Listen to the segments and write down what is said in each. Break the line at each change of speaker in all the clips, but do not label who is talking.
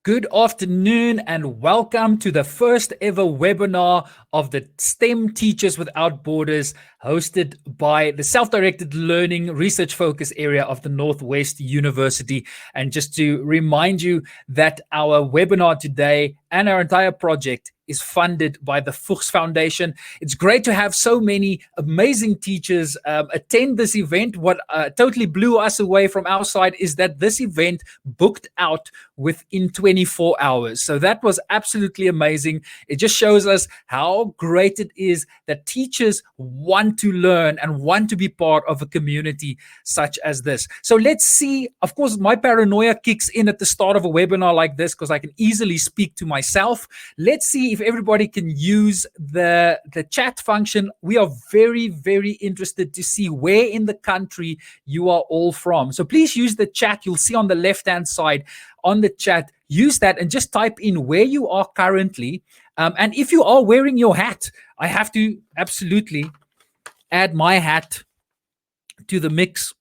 Good afternoon and welcome to the first ever webinar of the STEM Teachers Without Borders, hosted by the Self-Directed Learning Research Focus area of the Northwest University. And just to remind you that our webinar today and our entire project is funded by the Fuch Foundation. It's great to have so many amazing teachers attend this event. What totally blew us away from our side is that this event booked out within 24 hours. So that was absolutely amazing. It just shows us how great it is that teachers want to learn and want to be part of a community such as this. So let's see. Of course, my paranoia kicks in at the start of a webinar like this because I can easily speak to myself. Let's see if everybody can use the chat function. We are very, very interested to see where in the country you are all from. So please use the chat. You'll see on the left-hand side on the chat, use that and just type in where you are currently. And if you are wearing your hat, I have to absolutely add my hat to the mix.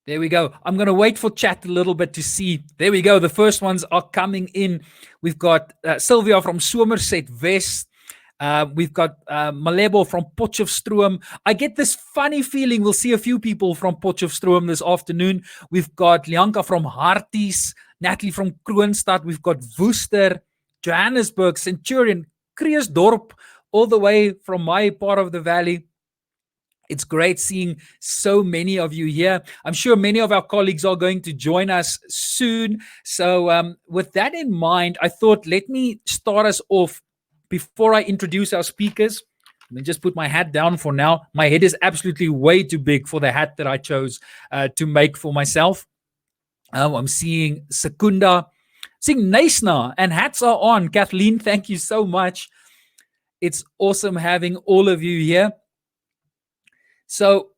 There we go. I'm going to wait for chat a little bit to see. There we go. The first ones are coming in. We've got Sylvia from Somerset West. We've got Malebo from Potchefstroom. I get this funny feeling we'll see a few people from Potchefstroom this afternoon. We've got Lianka from Harties, Natalie from Kroonstad. We've got Woester, Johannesburg, Centurion, Kreersdorp, all the way from my part of the valley. It's great seeing so many of you here. I'm sure many of our colleagues are going to join us soon. So with that in mind, I thought let me start us off before I introduce our speakers. Let me just put my hat down for now. My head is absolutely way too big for the hat that I chose to make for myself. I'm seeing Secunda, seeing Naisna, and hats are on. Kathleen, thank you so much. It's awesome having all of you here. So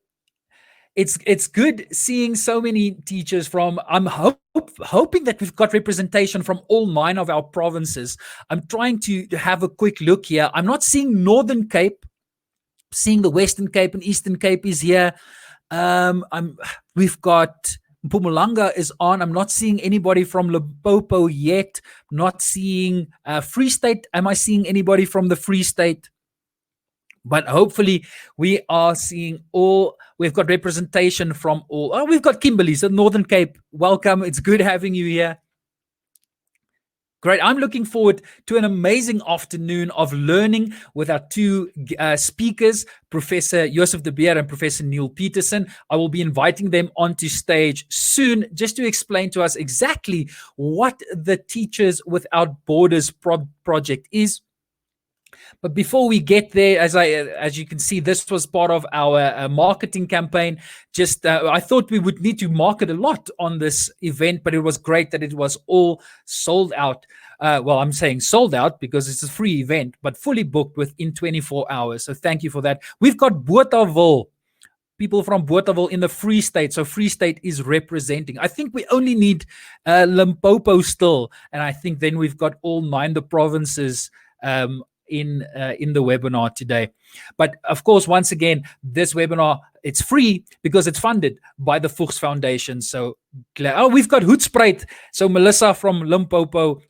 it's good seeing so many teachers from, I'm hoping that we've got representation from all 9 of our provinces. I'm trying to have a quick look here. I'm not seeing Northern Cape, seeing the Western Cape and Eastern Cape is here. We've got Mpumalanga is on. I'm not seeing anybody from Limpopo yet. Not seeing Free State. Am I seeing anybody from the Free State? But hopefully we are seeing all, we've got representation from all. Oh, we've got Kimberley, so Northern Cape. Welcome. It's good having you here. Great. I'm looking forward to an amazing afternoon of learning with our 2 speakers, Professor Josef de Beer and Professor Neal Petersen. I will be inviting them onto stage soon just to explain to us exactly what the Teachers Without Borders project is. But before we get there, as you can see, this was part of our marketing campaign. Just I thought we would need to market a lot on this event, but it was great that it was all sold out. Well, I'm saying sold out because it's a free event, but fully booked within 24 hours. So thank you for that. We've got Bothaville, people from Bothaville in the Free State. So Free State is representing. I think we only need Limpopo still. And I think then we've got all 9 the provinces in the webinar today. But of course, once again, this webinar, it's free because it's funded by the Fuchs Foundation. So we've got Hoedspruit. So Melissa from Limpopo.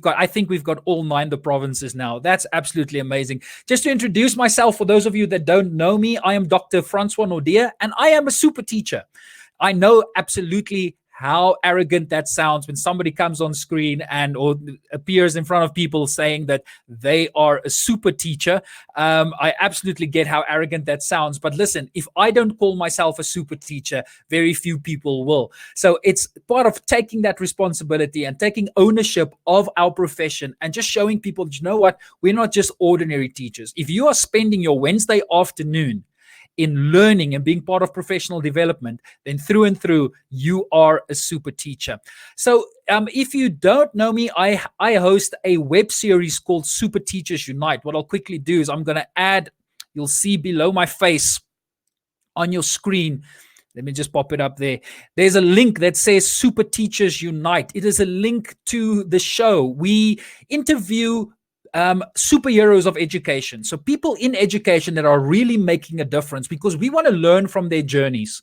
I think we've got all 9 the provinces now. That's absolutely amazing. Just to introduce myself, for those of you that don't know me, I am Dr. Francois Naude, and I am a super teacher. I know absolutely how arrogant that sounds when somebody comes on screen or appears in front of people saying that they are a super teacher. I absolutely get how arrogant that sounds. But listen, if I don't call myself a super teacher, very few people will. So it's part of taking that responsibility and taking ownership of our profession and just showing people, you know what, we're not just ordinary teachers. If you are spending your Wednesday afternoon in learning and being part of professional development, then through and through, you are a super teacher. So if you don't know me, I host a web series called Super Teachers Unite. What I'll quickly do is I'm going to add, you'll see below my face on your screen, let me just pop it up there. There's a link that says Super Teachers Unite. It is a link to the show. We interview superheroes of education. So people in education that are really making a difference because we want to learn from their journeys.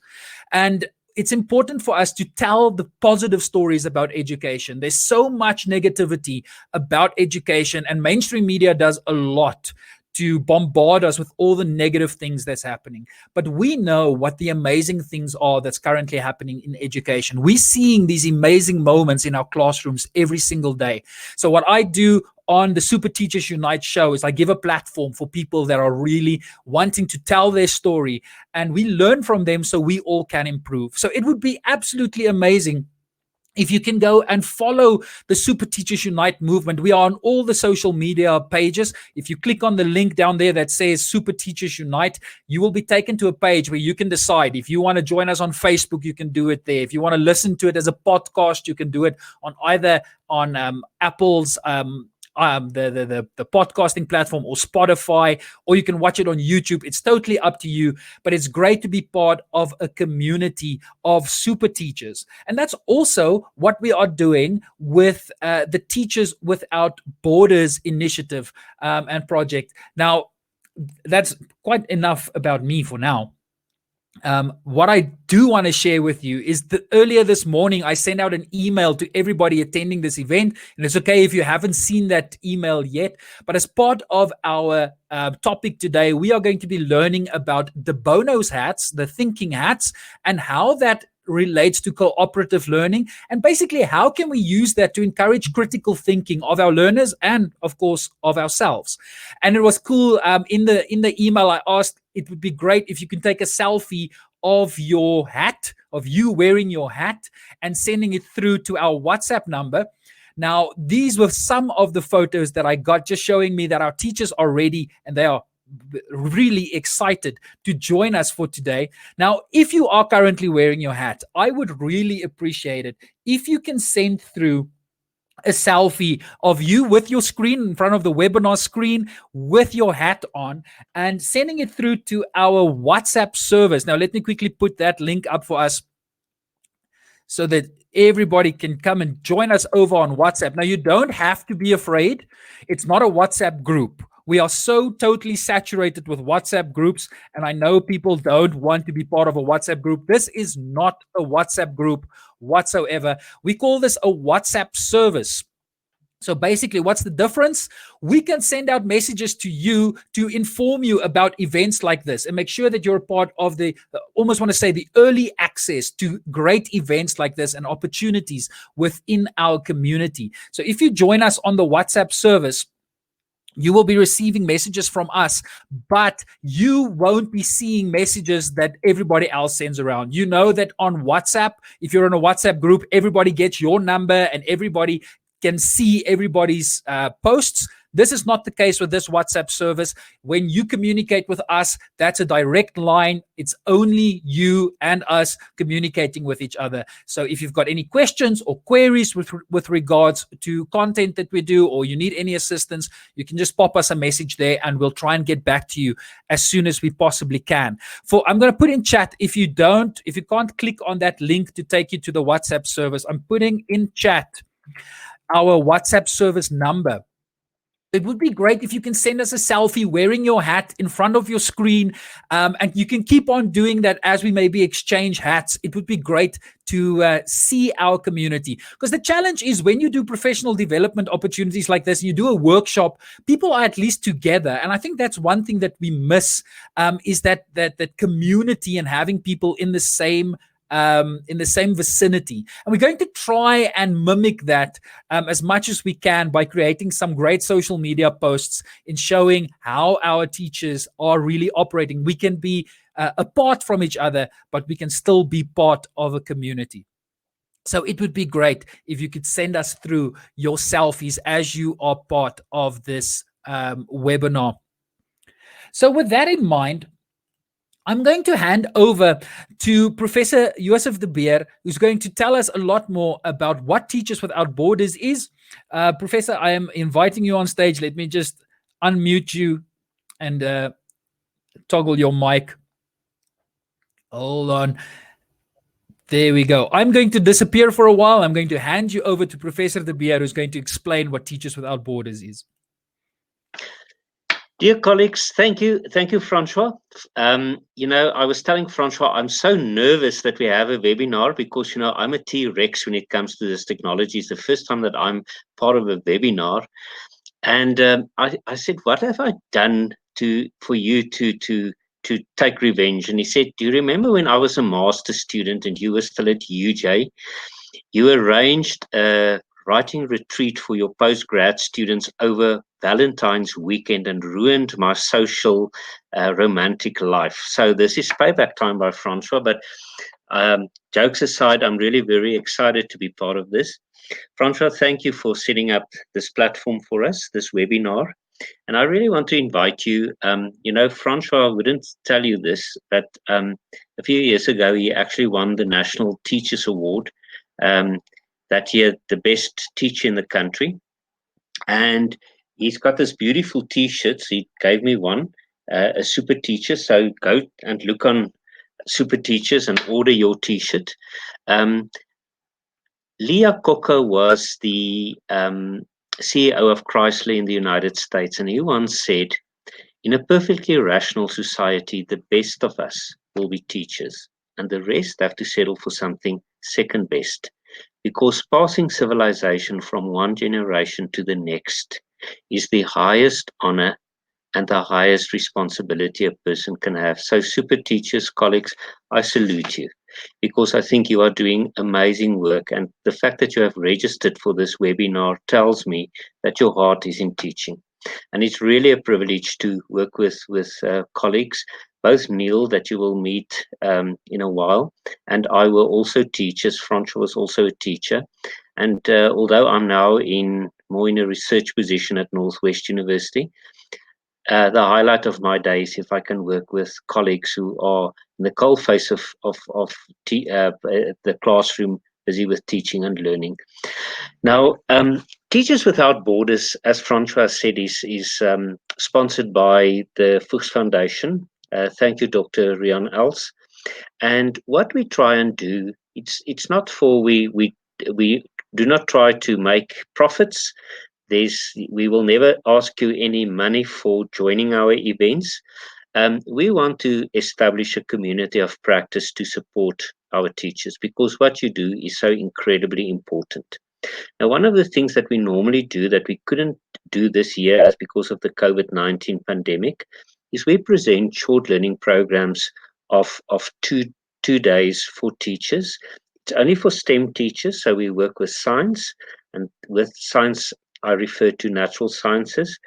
And it's important for us to tell the positive stories about education. There's so much negativity about education, and mainstream media does a lot to bombard us with all the negative things that's happening. But we know what the amazing things are that's currently happening in education. We're seeing these amazing moments in our classrooms every single day. So what I do on the Super Teachers Unite show is I give a platform for people that are really wanting to tell their story, and we learn from them so we all can improve. So it would be absolutely amazing if you can go and follow the Super Teachers Unite movement. We are on all the social media pages. If you click on the link down there that says Super Teachers Unite, you will be taken to a page where you can decide. If you want to join us on Facebook, you can do it there. If you want to listen to it as a podcast, you can do it on either on Apple's the podcasting platform or Spotify, or you can watch it on YouTube. It's totally up to you, but it's great to be part of a community of super teachers. And that's also what we are doing with the Teachers Without Borders initiative and project. Now, that's quite enough about me for now. What I do want to share with you is that earlier this morning, I sent out an email to everybody attending this event. And it's okay if you haven't seen that email yet. But as part of our topic today, we are going to be learning about the Bono's hats, the thinking hats, and how that relates to cooperative learning, and basically how can we use that to encourage critical thinking of our learners and of course of ourselves. And it was cool, in the email I asked, it would be great if you can take a selfie of your hat, of you wearing your hat, and sending it through to our WhatsApp number. Now, these were some of the photos that I got, just showing me that our teachers are ready and they are really excited to join us for today. Now, if you are currently wearing your hat, I would really appreciate it if you can send through a selfie of you with your screen in front of the webinar screen with your hat on, and sending it through to our WhatsApp service. Now, let me quickly put that link up for us so that everybody can come and join us over on WhatsApp. Now, you don't have to be afraid. It's not a WhatsApp group. We are so totally saturated with WhatsApp groups, and I know people don't want to be part of a WhatsApp group. This is not a WhatsApp group whatsoever. We call this a WhatsApp service. So basically, what's the difference? We can send out messages to you to inform you about events like this and make sure that you're a part of the, almost want to say, the early access to great events like this and opportunities within our community. So if you join us on the WhatsApp service, you will be receiving messages from us, but you won't be seeing messages that everybody else sends around. You know that on WhatsApp, if you're in a WhatsApp group, everybody gets your number and everybody can see everybody's posts. This is not the case with this WhatsApp service. When you communicate with us, that's a direct line. It's only you and us communicating with each other. So if you've got any questions or queries with regards to content that we do, or you need any assistance, you can just pop us a message there and we'll try and get back to you as soon as we possibly can. I'm going to put in chat, if you can't click on that link to take you to the WhatsApp service, I'm putting in chat our WhatsApp service number. It would be great if you can send us a selfie wearing your hat in front of your screen, and you can keep on doing that as we maybe exchange hats. It would be great to see our community, because the challenge is when you do professional development opportunities like this, you do a workshop, people are at least together. And I think that's one thing that we miss, is that community and having people in the same vicinity. And we're going to try and mimic that as much as we can by creating some great social media posts in showing how our teachers are really operating. We can be apart from each other, but we can still be part of a community. So it would be great if you could send us through your selfies as you are part of this webinar. So with that in mind, I'm going to hand over to Professor Josef de Beer, who's going to tell us a lot more about what Teachers Without Borders is. Professor, I am inviting you on stage. Let me just unmute you and toggle your mic. Hold on. There we go. I'm going to disappear for a while. I'm going to hand you over to Professor de Beer, who's going to explain what Teachers Without Borders is.
Dear colleagues, thank you, Francois. I was telling Francois, I'm so nervous that we have a webinar because, I'm a T-Rex when it comes to this technology. It's the first time that I'm part of a webinar. And I said, what have I done for you to take revenge? And he said, do you remember when I was a master student and you were still at UJ? You arranged a writing retreat for your postgrad students over Valentine's weekend and ruined my social romantic life. So this is payback time by Francois. But jokes aside, I'm really very excited to be part of this. Francois, thank you for setting up this platform for us, this webinar. And I really want to invite you. Francois wouldn't tell you this, but a few years ago, he actually won the National Teachers Award. Um, that year, the best teacher in the country. And he's got this beautiful T-shirts. He gave me one, a super teacher. So go and look on super teachers and order your T-shirt. Um, Leah Cocker was the CEO of Chrysler in the United States, and he once said, in a perfectly rational society, the best of us will be teachers, and the rest have to settle for something second best. Because passing civilization from one generation to the next is the highest honor and the highest responsibility a person can have. So, super teachers, colleagues, I salute you because I think you are doing amazing work. And the fact that you have registered for this webinar tells me that your heart is in teaching. And it's really a privilege to work with colleagues, both Neal, that you will meet in a while, and I will also teach, as Francois was also a teacher. And although I'm now more in a research position at Northwest University, the highlight of my day is if I can work with colleagues who are in the coalface of the classroom, busy with teaching and learning. Now, Teachers Without Borders, as Francois said, is sponsored by the Fuch Foundation. Thank you, Dr. Rian Els. And what we try and do, it's not for we do not try to make profits. We will never ask you any money for joining our events. We want to establish a community of practice to support our teachers because what you do is so incredibly important. Now, one of the things that we normally do that we couldn't do this year as because of the COVID-19 pandemic is we present short learning programs of two days for teachers. It's only for STEM teachers, so we work with science, and with science I refer to natural sciences,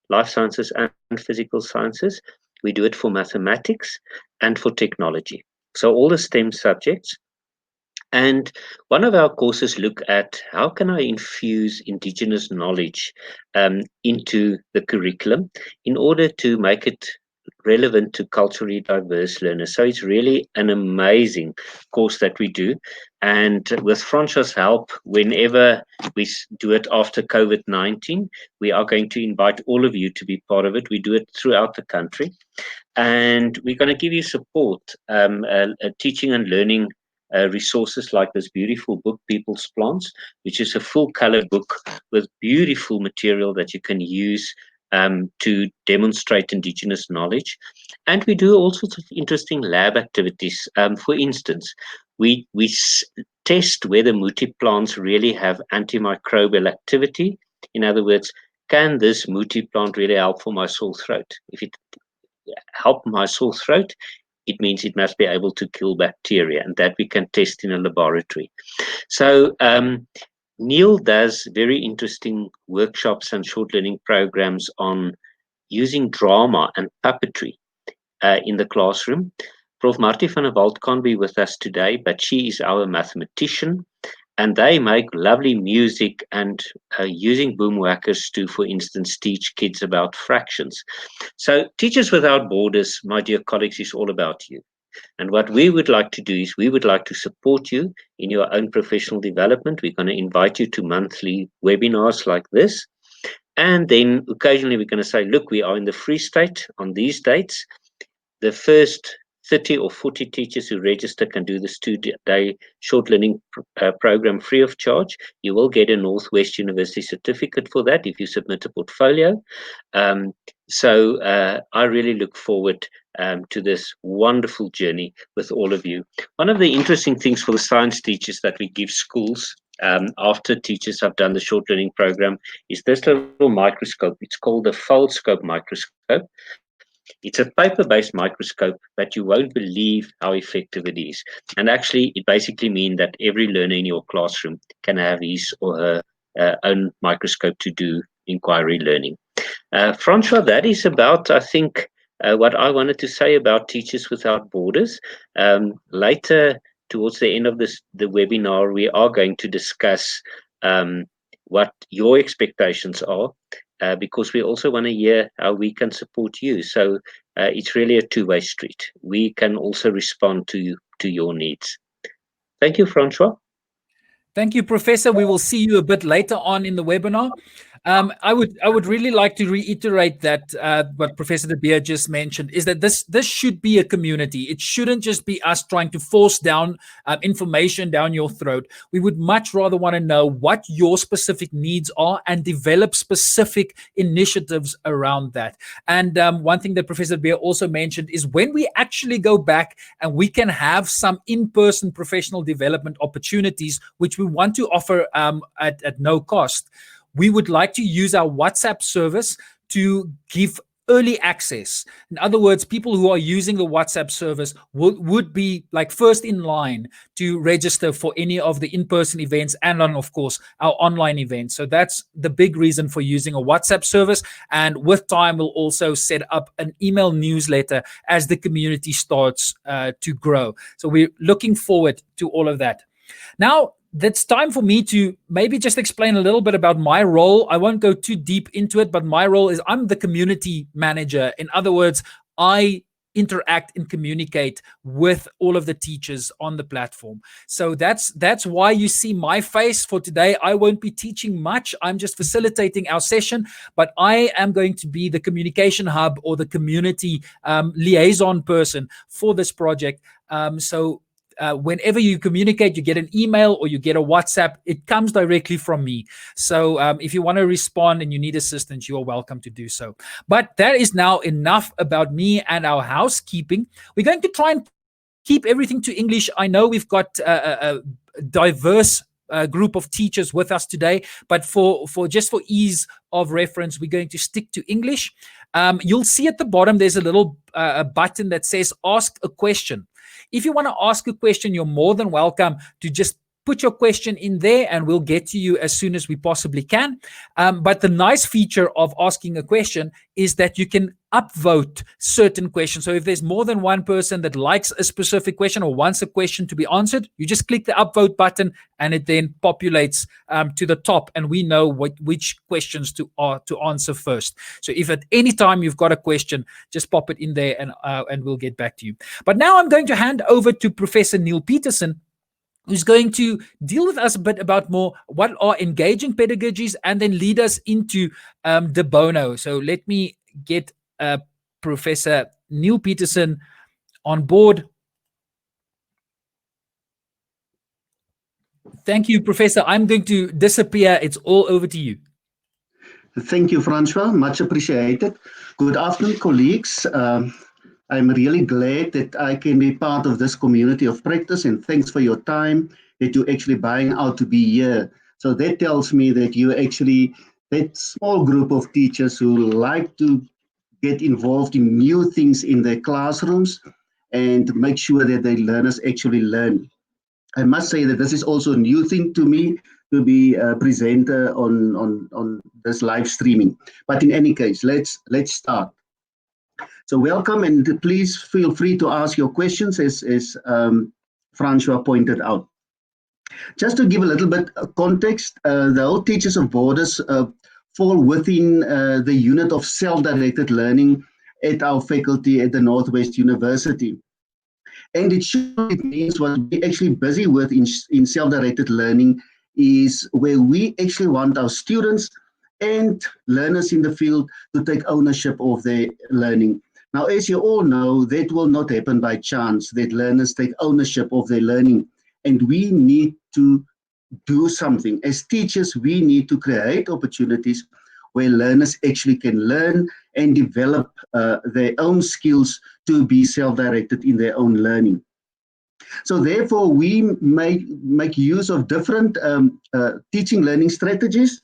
life sciences, and physical sciences. We do it for mathematics and for technology. So all the STEM subjects. And one of our courses look at how can I infuse Indigenous knowledge into the curriculum in order to make it relevant to culturally diverse learners. So it's really an amazing course that we do. And with Francois' help, whenever we do it after COVID-19, we are going to invite all of you to be part of it. We do it throughout the country. And we're going to give you support, teaching and learning resources like this beautiful book, People's Plants, which is a full color book with beautiful material that you can use to demonstrate Indigenous knowledge. And we do all sorts of interesting lab activities. For instance, we test whether muti plants really have antimicrobial activity. In other words, can this muti plant really help for my sore throat? If it help my sore throat, it means it must be able to kill bacteria, and that we can test in a laboratory. So Neal does very interesting workshops and short learning programs on using drama and puppetry in the classroom. Prof. Martie van der Walt can't be with us today, but she is our mathematician, and they make lovely music and using boomwhackers to, for instance, teach kids about fractions. So Teachers Without Borders, my dear colleagues, is all about you. And what we would like to do is we would like to support you in your own professional development. We're going to invite you to monthly webinars like this. And then occasionally we're going to say, look, we are in the Free State on these dates. The first 30 or 40 teachers who register can do this 2-day short learning program free of charge. You will get a Northwest University certificate for that if you submit a portfolio. So I really look forward to this wonderful journey with all of you. One of the interesting things for the science teachers that we give schools after teachers have done the short learning program is this little microscope. It's called the Foldscope microscope. It's a paper-based microscope, but you won't believe how effective it is. And actually, it basically means that every learner in your classroom can have his or her own microscope to do inquiry learning. Francois, that is about, I think, what I wanted to say about Teachers Without Borders. Later, towards the end of the webinar, we are going to discuss what your expectations are, because we also want to hear how we can support you. So it's really a two-way street. We can also respond to your needs. Thank you, Francois.
Thank you, Professor. We will see you a bit later on in the webinar. I would really like to reiterate that what Professor de Beer just mentioned is that this should be a community. It shouldn't just be us trying to force down information down your throat. We would much rather want to know what your specific needs are and develop specific initiatives around that. And one thing that Professor de Beer also mentioned is when we actually go back and we can have some in-person professional development opportunities, which we want to offer at no cost. We would like to use our WhatsApp service to give early access. In other words, people who are using the WhatsApp service would be like first in line to register for any of the in-person events and on, of course, our online events. So that's the big reason for using a WhatsApp service. And with time, we'll also set up an email newsletter as the community starts to grow. So we're looking forward to all of that. Now, that's time for me to maybe just explain a little bit about my role. I won't go too deep into it, but my role is I'm the community manager. In other words, I interact and communicate with all of the teachers on the platform. So that's why you see my face for today. I won't be teaching much. I'm just facilitating our session, but I am going to be the communication hub or the community liaison person for this project. Whenever you communicate, you get an email or you get a WhatsApp, it comes directly from me. So if you want to respond and you need assistance, you are welcome to do so. But that is now enough about me and our housekeeping. We're going to try and keep everything to English. I know we've got a diverse group of teachers with us today, but for ease of reference, we're going to stick to English. You'll see at the bottom, there's a little button that says ask a question. If you want to ask a question, you're more than welcome to just put your question in there and we'll get to you as soon as we possibly can. But the nice feature of asking a question is that you can upvote certain questions. So if there's more than one person that likes a specific question or wants a question to be answered, you just click the upvote button and it then populates to the top and we know which questions to answer first. So if at any time you've got a question, just pop it in there and we'll get back to you. But now I'm going to hand over to Professor Neal Petersen, who's going to deal with us a bit about more what are engaging pedagogies and then lead us into the Bono. So let me get Professor Neal Petersen on board. Thank you, Professor. I'm going to disappear. It's all over to you.
Thank you, Francois. Much appreciated. Good afternoon, colleagues. I'm really glad that I can be part of this community of practice, and thanks for your time that you're actually buying out to be here. So that tells me that you actually, that small group of teachers who like to get involved in new things in their classrooms and make sure that their learners actually learn. I must say that this is also a new thing to me to be a presenter on this live streaming. But in any case, let's start. So welcome, and please feel free to ask your questions as Francois pointed out. Just to give a little bit of context, the whole Teachers of Borders fall within the unit of self-directed learning at our faculty at the Northwest University. And it means what we're actually busy with in self-directed learning is where we actually want our students and learners in the field to take ownership of their learning. Now, as you all know, that will not happen by chance, that learners take ownership of their learning. And we need to do something. As teachers, we need to create opportunities where learners actually can learn and develop their own skills to be self-directed in their own learning. So therefore, we make use of different teaching learning strategies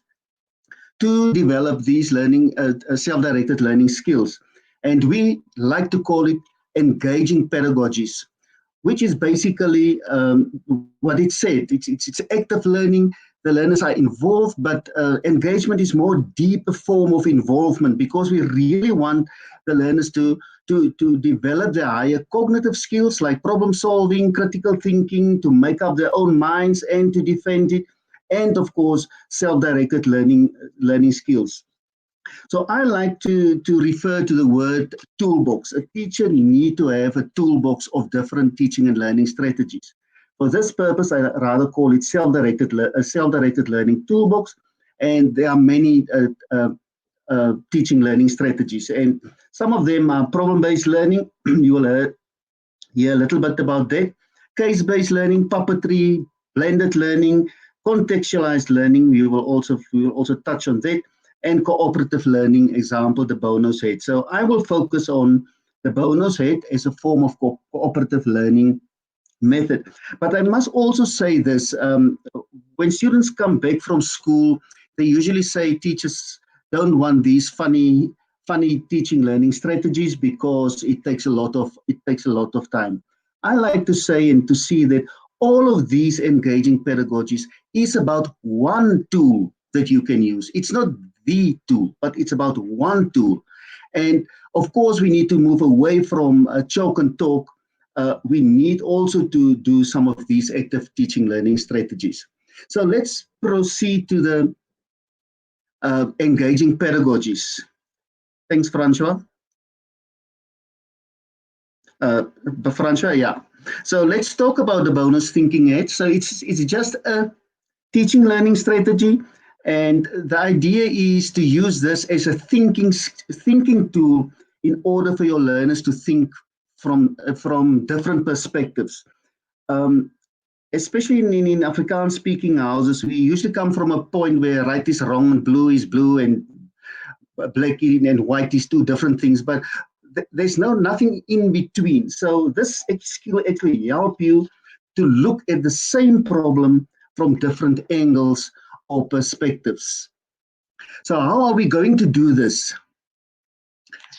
to develop these learning, self-directed learning skills. And we like to call it engaging pedagogies, which is basically what it said. It's active learning. The learners are involved, but engagement is more deeper form of involvement, because we really want the learners to develop their higher cognitive skills like problem solving, critical thinking, to make up their own minds and to defend it, and of course, self-directed learning skills. So I like to refer to the word toolbox. A teacher needs to have a toolbox of different teaching and learning strategies. For this purpose, I rather call it self-directed learning toolbox, and there are many teaching learning strategies. And some of them are problem-based learning. You will hear a little bit about that. Case-based learning, puppetry, blended learning, contextualized learning. We will also touch on that. And cooperative learning, example, the Bono set. So I will focus on the Bono set as a form of cooperative learning method. But I must also say this, when students come back from school, they usually say teachers don't want these funny teaching learning strategies because it takes a lot of time. I like to say and to see that all of these engaging pedagogies is about one tool that you can use. It's not the tool, but it's about one tool. And of course, we need to move away from choke and talk. We need also to do some of these active teaching learning strategies. So let's proceed to the engaging pedagogies. Thanks, Francois. Francois, yeah. So let's talk about the bonus thinking edge. So it's just a teaching learning strategy. And the idea is to use this as a thinking tool in order for your learners to think from different perspectives. Especially in Afrikaans-speaking houses, we usually come from a point where right is wrong and blue is blue and black and white is two different things, but there's nothing in between. So this skill actually help you to look at the same problem from different angles or perspectives. So how are we going to do this?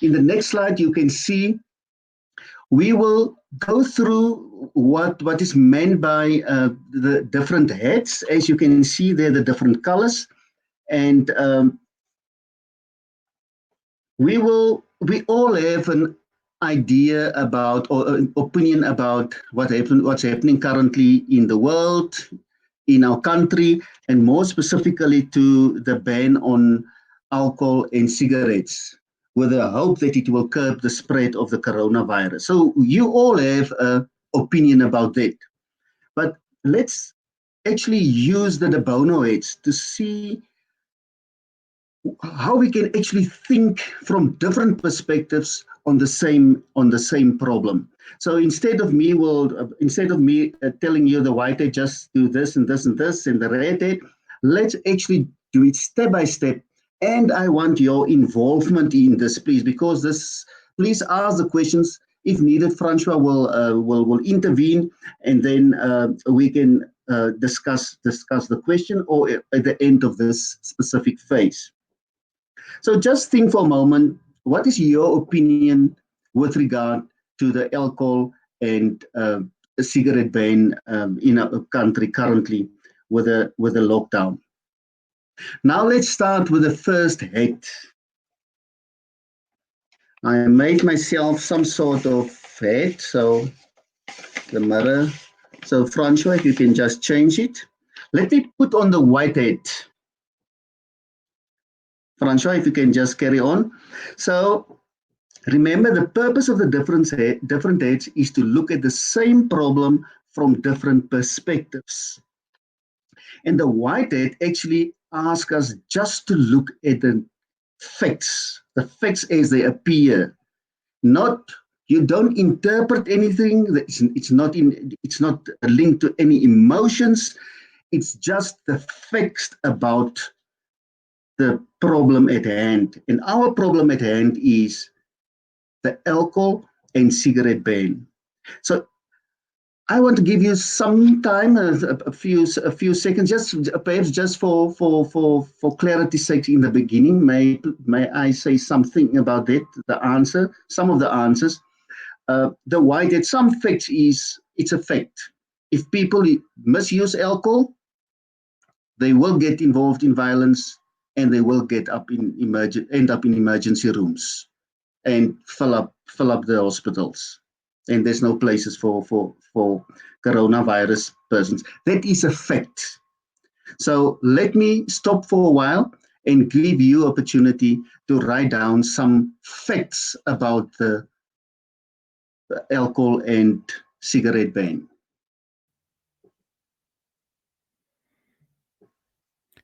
In the next slide, you can see we will go through what is meant by the different heads. As you can see there, the different colors. And we all have an idea about or an opinion about what's happening currently in the world, in our country, and more specifically to the ban on alcohol and cigarettes, with the hope that it will curb the spread of the coronavirus. So you all have an opinion about that. But let's actually use the Bono heads to see how we can actually think from different perspectives on the same problem. So instead of me telling you the white head just do this and this and this and the red head, let's actually do it step by step. And I want your involvement in this, please, because please ask the questions. If needed, Francois will intervene, and then we can discuss the question or at the end of this specific phase. So just think for a moment, what is your opinion with regard to the alcohol and cigarette ban in our country currently with the lockdown? Now let's start with the first head. I made myself some sort of head, so the mirror. So Francois, if you can just change it. Let me put on the white head. Francois, if you can just carry on. So remember, the purpose of the different heads is to look at the same problem from different perspectives. And the white head actually asks us just to look at the facts as they appear. not, you don't interpret anything. It's not linked to any emotions. It's just the facts about the problem at hand. And our problem at hand is the alcohol and cigarette ban. So I want to give you some time, a few seconds, just perhaps just for clarity's sake in the beginning. May I say something about that? The answer, some of the answers. The why that some facts is it's a fact. If people misuse alcohol, they will get involved in violence, and they will end up in emergency rooms and fill up the hospitals. And there's no places for coronavirus persons. That is a fact. So let me stop for a while and give you opportunity to write down some facts about the alcohol and cigarette ban.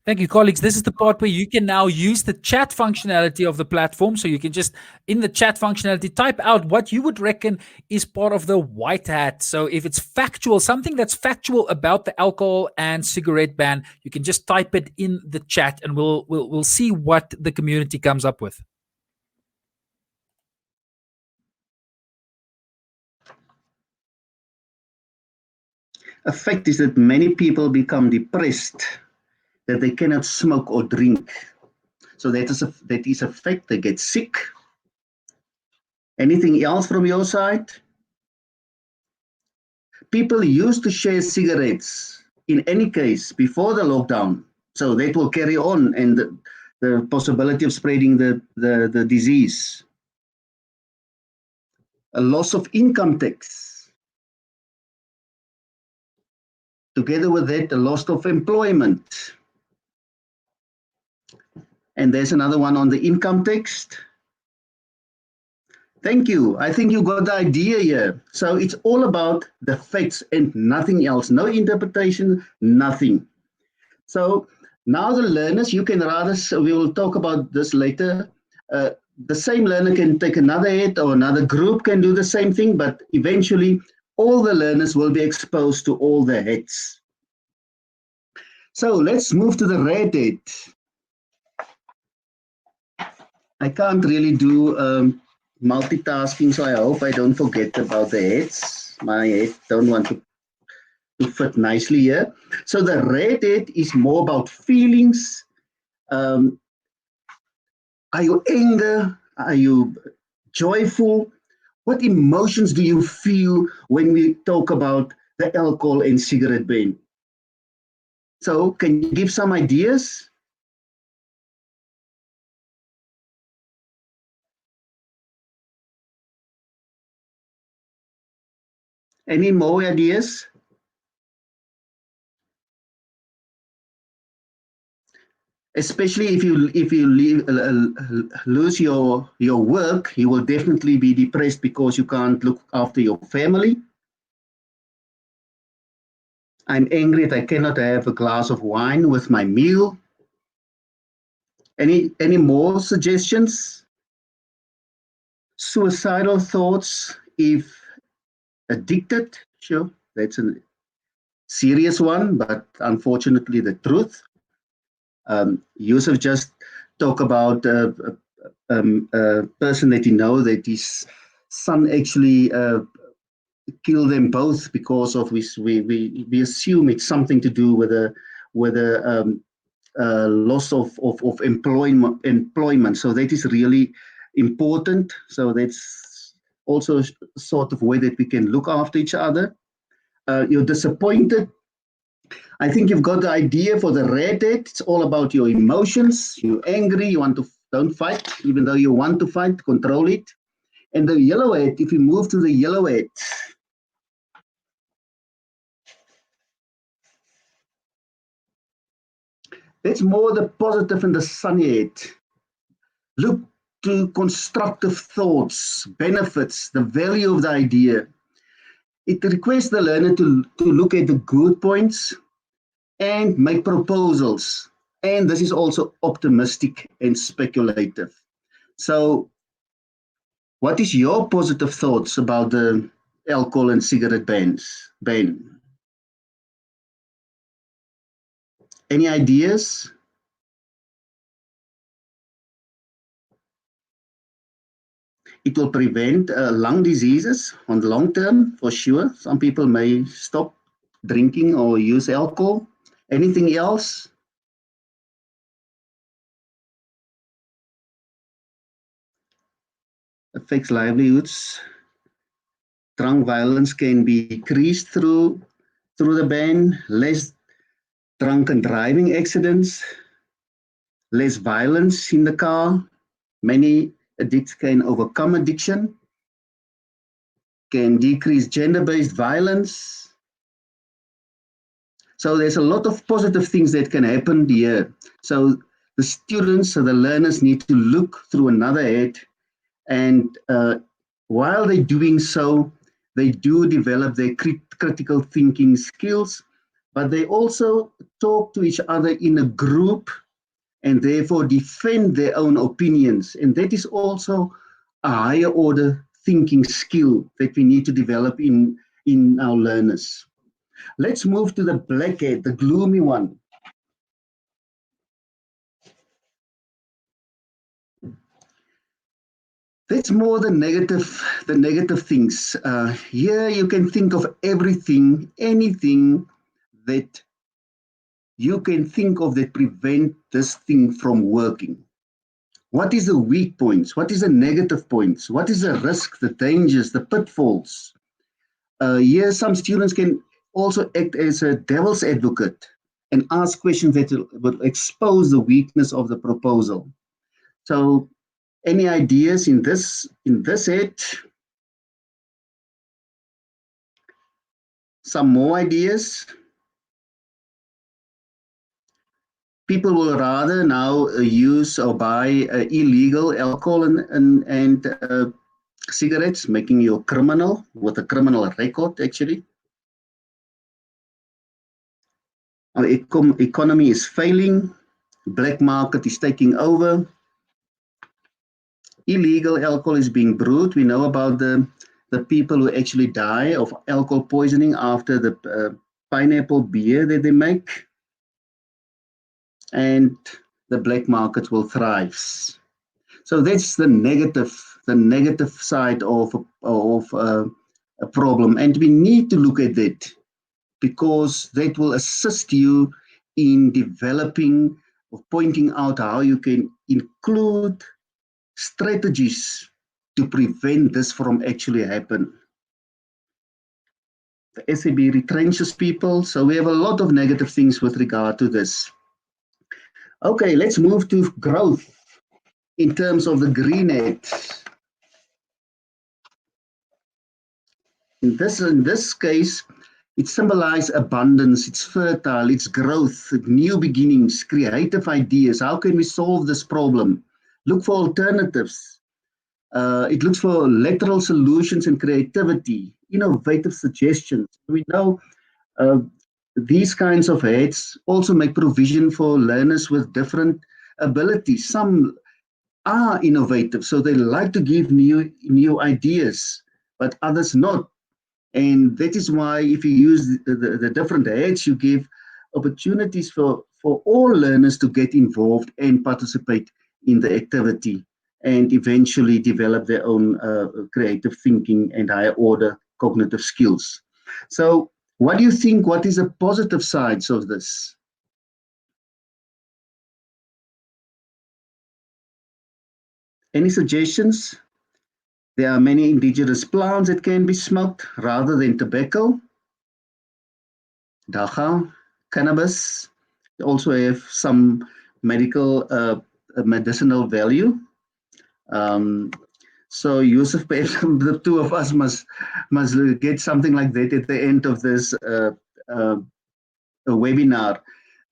Thank you, colleagues. This is the part where you can now use the chat functionality of the platform. So you can just, in the chat functionality, type out what you would reckon is part of the white hat. So if it's factual, something that's factual about the alcohol and cigarette ban, you can just type it in the chat, and we'll see what the community comes up with.
A fact is that many people become depressed, that they cannot smoke or drink. So that is a fact. They get sick. Anything else from your side? People used to share cigarettes in any case before the lockdown. So that will carry on, and the possibility of spreading the disease. A loss of income tax. Together with that, a loss of employment. And there's another one on the income tax. Thank you. I think you got the idea here. So it's all about the facts and nothing else. No interpretation, nothing. So now the learners, you can rather, we will talk about this later. The same learner can take another head, or another group can do the same thing, but eventually all the learners will be exposed to all the heads. So let's move to the red head. I can't really do multitasking, so I hope I don't forget about the heads. My head don't want to fit nicely here. So the red head is more about feelings. Are you anger? Are you joyful? What emotions do you feel when we talk about the alcohol and cigarette ban? So can you give some ideas? Any more ideas? Especially if you lose your work, you will definitely be depressed because you can't look after your family. I'm angry that I cannot have a glass of wine with my meal. Any more suggestions? Suicidal thoughts if addicted? Sure, that's a serious one, but unfortunately the truth. Josef just talked about a person that you know that his son actually killed them both because of we assume it's something to do with a loss of employment. So that is really important. So that's also a sort of way that we can look after each other. You're disappointed. I think you've got the idea for the red head. It's all about your emotions. You're angry. You want to don't fight, even though you want to fight. Control it. And the yellow head. If you move to the yellow head, that's more the positive and the sunny head. Look to constructive thoughts, benefits, the value of the idea. It requires the learner to look at the good points and make proposals. And this is also optimistic and speculative. So What is your positive thoughts about the alcohol and cigarette bans? Ban? Any ideas? It will prevent lung diseases on the long term, for sure. Some people may stop drinking or use alcohol. Anything else? Affects livelihoods. Drunk violence can be decreased through the ban. Less drunken driving accidents. Less violence in the car. Many addicts can overcome addiction. Can decrease gender-based violence. So there's a lot of positive things that can happen here. So the students or the learners need to look through another head, and while they're doing so, they do develop their critical thinking skills, but they also talk to each other in a group and therefore defend their own opinions. And that is also a higher order thinking skill that we need to develop in our learners. Let's move to the black head, the gloomy one. That's more the negative things. Here you can think of everything, anything that you can think of that prevent this thing from working. What is the weak points? What is the negative points? What is the risk, the dangers, the pitfalls? Here some students can also act as a devil's advocate and ask questions that will expose the weakness of the proposal. So any ideas in this head? Some more ideas? People will rather now use or buy illegal alcohol and cigarettes, making you a criminal with a criminal record, actually. Our economy is failing. Black market is taking over. Illegal alcohol is being brewed. We know about the people who actually die of alcohol poisoning after the pineapple beer that they make. And the black market will thrive. So that's the negative side of a problem. And we need to look at that because that will assist you in developing or pointing out how you can include strategies to prevent this from actually happening. The SAB retrenches people, so we have a lot of negative things with regard to this. Okay, let's move to growth in terms of the green head. In this case, it symbolizes abundance, it's fertile, it's growth, new beginnings, creative ideas. How can we solve this problem? Look for alternatives. It looks for lateral solutions and creativity, innovative suggestions. We know these kinds of heads also make provision for learners with different abilities. Some are innovative, so they like to give new ideas, but others not. And that is why if you use the different heads, you give opportunities for all learners to get involved and participate in the activity and eventually develop their own creative thinking and higher order cognitive skills. So what do you think? What is the positive sides of this? Any suggestions? There are many indigenous plants that can be smoked rather than tobacco. Dacha, cannabis, they also have some medicinal value. So Josef, the two of us must get something like that at the end of this webinar.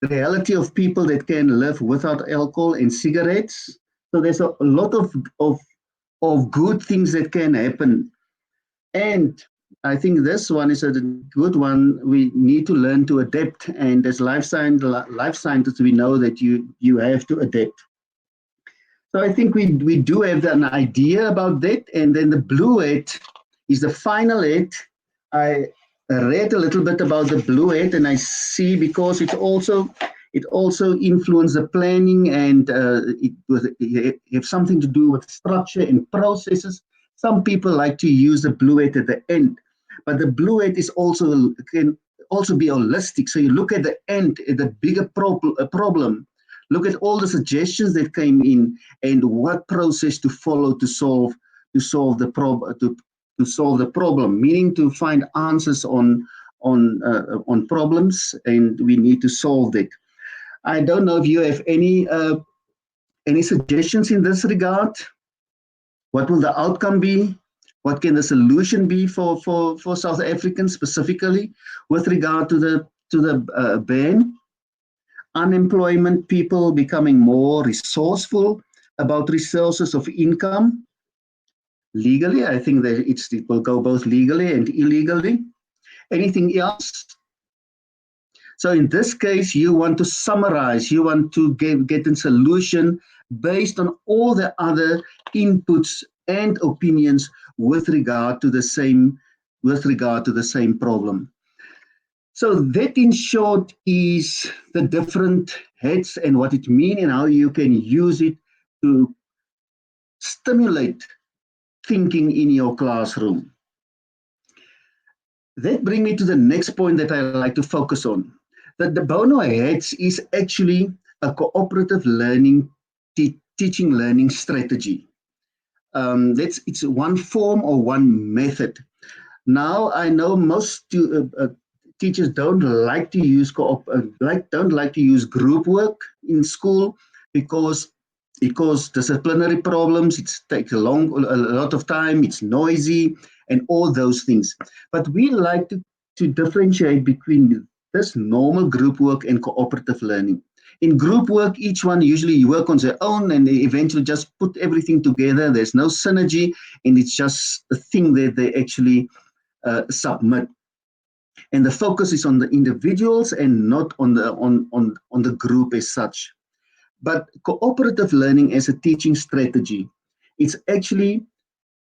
The reality of people that can live without alcohol and cigarettes. So there's a lot of good things that can happen. And I think this one is a good one. We need to learn to adapt. And as life scientists, we know that you have to adapt. So I think we do have an idea about that. And then the blue hat is the final hat. I read a little bit about the blue hat, and I see because it also influences the planning, and it have something to do with structure and processes. Some people like to use the blue hat at the end, but the blue hat is also can also be holistic. So you look at the end, at the bigger problem. Look at all the suggestions that came in and what process to follow to solve the problem, meaning to find answers on problems, and we need to solve it. I don't know if you have any suggestions in this regard. What will the outcome be? What can the solution be for South Africans specifically with regard to the ban? Unemployment, people becoming more resourceful about resources of income. Legally, I think that it will go both legally and illegally. Anything else? So in this case, you want to summarize, you want to get a solution based on all the other inputs and opinions with regard to the same problem. So that in short is the different heads and what it means and how you can use it to stimulate thinking in your classroom. That brings me to the next point that I like to focus on. That the Bono heads is actually a cooperative learning, teaching learning strategy. It's one form or one method. Now I know most teachers don't like to use group work in school because disciplinary problems. It takes a lot of time. It's noisy and all those things. But we like to differentiate between this normal group work and cooperative learning. In group work, each one usually work on their own and they eventually just put everything together. There's no synergy, and it's just a thing that they actually submit. And the focus is on the individuals and not on the group as such. But cooperative learning as a teaching strategy, it's actually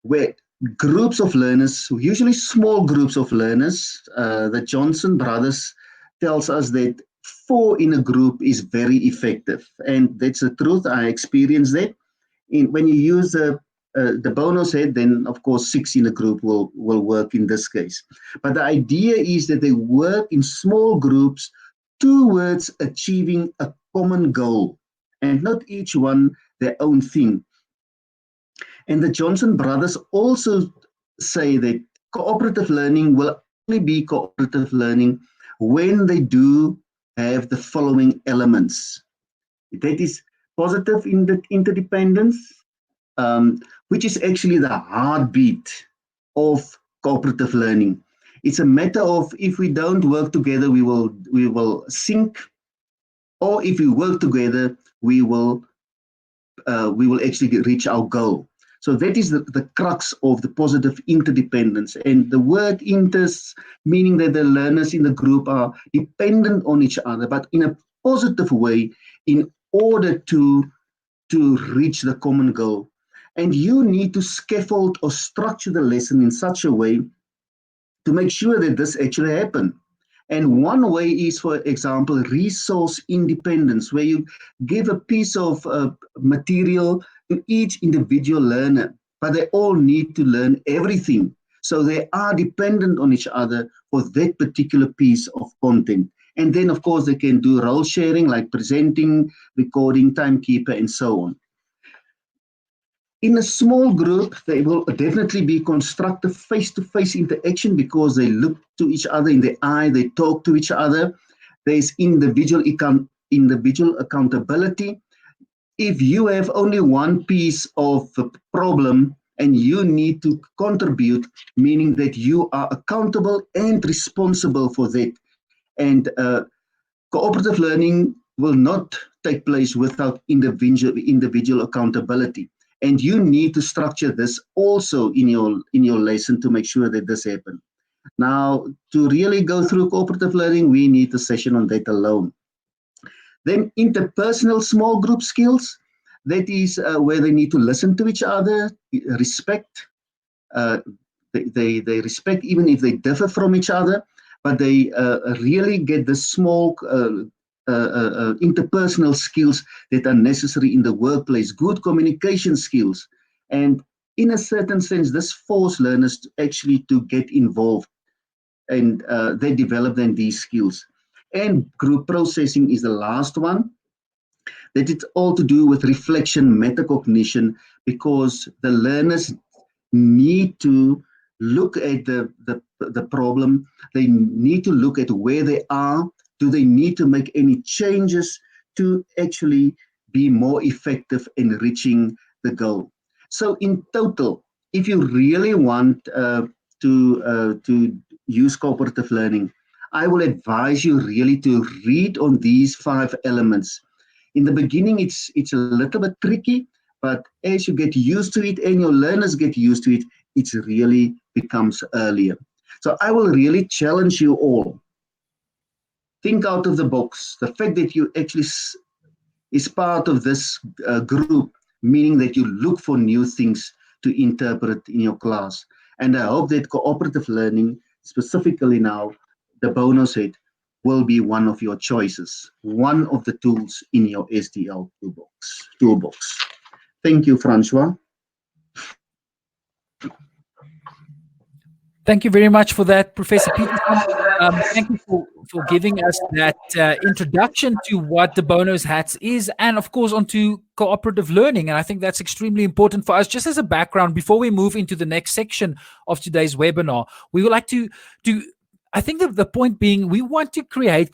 where groups of learners, usually small groups of learners, the Johnson brothers tells us that 4 in a group is very effective. And that's the truth. I experienced that. When you use the Bono set, then of course 6 in a group will work in this case. But the idea is that they work in small groups towards achieving a common goal, and not each one their own thing. And the Johnson brothers also say that cooperative learning will only be cooperative learning when they do have the following elements. That is positive interdependence, which is actually the heartbeat of cooperative learning. It's a matter of if we don't work together, we will sink, or if we work together, we will actually reach our goal. So that is the crux of the positive interdependence. And the word inters, meaning that the learners in the group are dependent on each other, but in a positive way in order to reach the common goal. And you need to scaffold or structure the lesson in such a way to make sure that this actually happens. And one way is, for example, resource independence, where you give a piece of material to each individual learner, but they all need to learn everything. So they are dependent on each other for that particular piece of content. And then, of course, they can do role sharing, like presenting, recording, timekeeper, and so on. In a small group, they will definitely be constructive face-to-face interaction because they look to each other in the eye, they talk to each other. There's individual accountability. If you have only one piece of the problem and you need to contribute, meaning that you are accountable and responsible for that. And cooperative learning will not take place without individual accountability. And you need to structure this also in your lesson to make sure that this happens. Now, to really go through cooperative learning, we need a session on that alone. Then interpersonal small group skills. That is where they need to listen to each other, respect. They respect even if they differ from each other, but they really get the small interpersonal skills that are necessary in the workplace, good communication skills. And in a certain sense, this forces learners to actually to get involved, and they develop then these skills. And group processing is the last one. That it's all to do with reflection, metacognition, because the learners need to look at the problem. They need to look at where they are. Do they need to make any changes to actually be more effective in reaching the goal? So in total, if you really want to use cooperative learning, I will advise you really to read on these 5 elements. In the beginning, it's a little bit tricky, but as you get used to it and your learners get used to it, it really becomes earlier. So I will really challenge you all. Think out of the box. The fact that you actually is part of this group, meaning that you look for new things to interpret in your class. And I hope that cooperative learning, specifically now, the Bono said, will be one of your choices, one of the tools in your SDL toolbox. Thank you, Francois.
Thank you very much for that, Professor Petersen. Thank you for giving us that introduction to what the Bono's hats is, and of course onto cooperative learning. And I think that's extremely important for us. Just as a background, before we move into the next section of today's webinar, we would like to I think that the point being, we want to create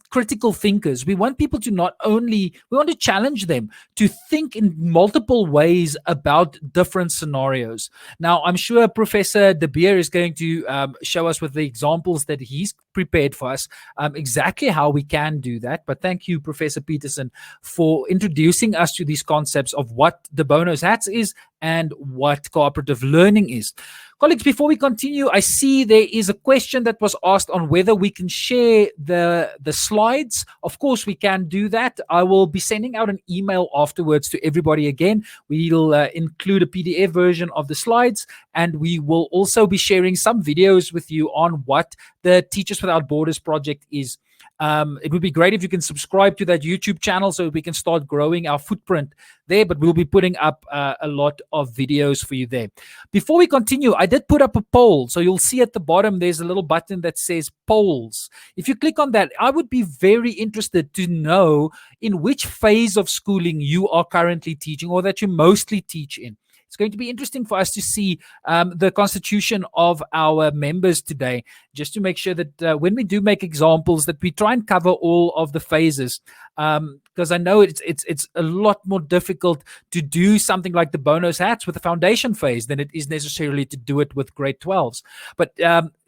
critical thinkers. We want people to we want to challenge them to think in multiple ways about different scenarios. Now, I'm sure Professor de Beer is going to show us with the examples that he's prepared for us exactly how we can do that. But thank you, Professor Petersen, for introducing us to these concepts of what the Bono's hats is and what cooperative learning is. Colleagues, before we continue, I see there is a question that was asked on whether we can share the slides. Of course, we can do that. I will be sending out an email afterwards to everybody again. We'll include a PDF version of the slides, and we will also be sharing some videos with you on what the Teachers Without Borders project is. It would be great if you can subscribe to that YouTube channel so we can start growing our footprint there, but we'll be putting up a lot of videos for you there. Before we continue, I did put up a poll. So you'll see at the bottom, there's a little button that says polls. If you click on that, I would be very interested to know in which phase of schooling you are currently teaching or that you mostly teach in. It's going to be interesting for us to see the constitution of our members today, just to make sure that when we do make examples, that we try and cover all of the phases. Because I know it's a lot more difficult to do something like the Bono's hats with the foundation phase than it is necessarily to do it with grade 12s. But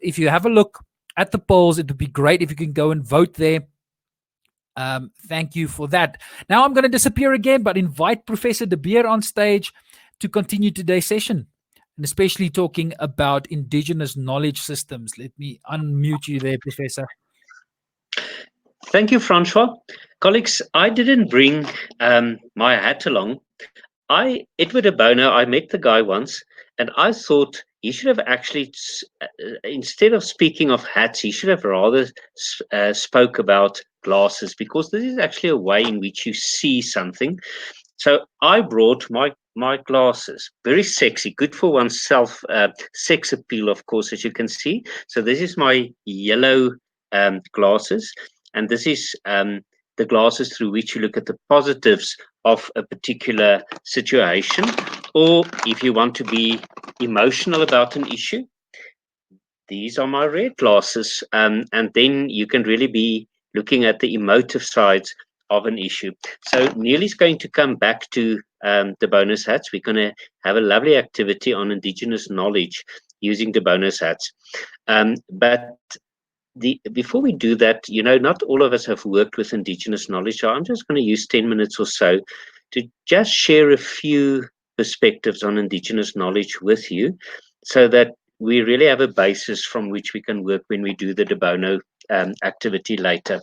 if you have a look at the polls, it would be great if you can go and vote there. Thank you for that. Now I'm going to disappear again, but invite Professor de Beer on stage to continue today's session, and especially talking about Indigenous knowledge systems. Let me unmute you there, Professor.
Thank you, Francois. Colleagues, I didn't bring my hat along. Edward de Bono, I met the guy once, and I thought he should have actually, instead of speaking of hats, he should have rather spoke about glasses, because this is actually a way in which you see something. So I brought my glasses, very sexy, good for oneself, sex appeal, of course, as you can see. So this is my yellow glasses, and this is the glasses through which you look at the positives of a particular situation, or if you want to be emotional about an issue, these are my red glasses, and then you can really be looking at the emotive sides of an issue. So Neal is going to come back to the Bono's hats. We're going to have a lovely activity on Indigenous knowledge using the Bono's hats. But before we do that, not all of us have worked with Indigenous knowledge, so I'm just going to use 10 minutes or so to just share a few perspectives on Indigenous knowledge with you, so that we really have a basis from which we can work when we do the de Bono activity later.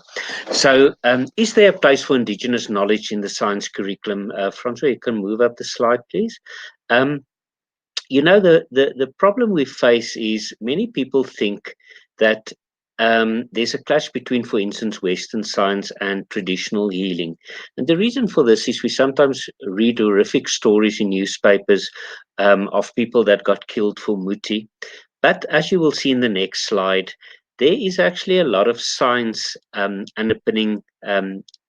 So is there a place for Indigenous knowledge in the science curriculum? Francois, you can move up the slide, please. You know, the problem we face is many people think that there's a clash between, for instance, Western science and traditional healing. And the reason for this is we sometimes read horrific stories in newspapers of people that got killed for muti. But as you will see in the next slide, there is actually a lot of science underpinning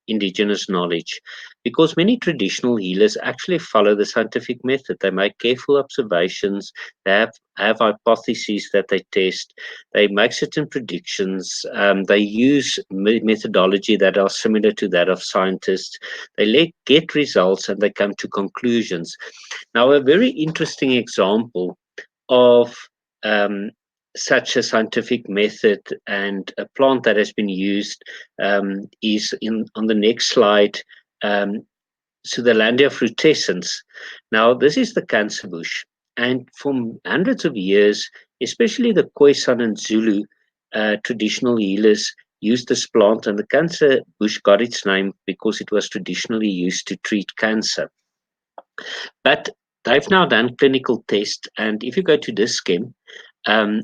Indigenous knowledge, because many traditional healers actually follow the scientific method. They make careful observations, they have hypotheses that they test, they make certain predictions, they use methodology that are similar to that of scientists, they get results and they come to conclusions. Now, a very interesting example of such a scientific method and a plant that has been used is on the next slide, Sutherlandia frutescens. Now, this is the cancer bush, and for hundreds of years, especially the Khoisan and Zulu traditional healers used this plant, and the cancer bush got its name because it was traditionally used to treat cancer. But they've now done clinical tests, and if you go to this scheme,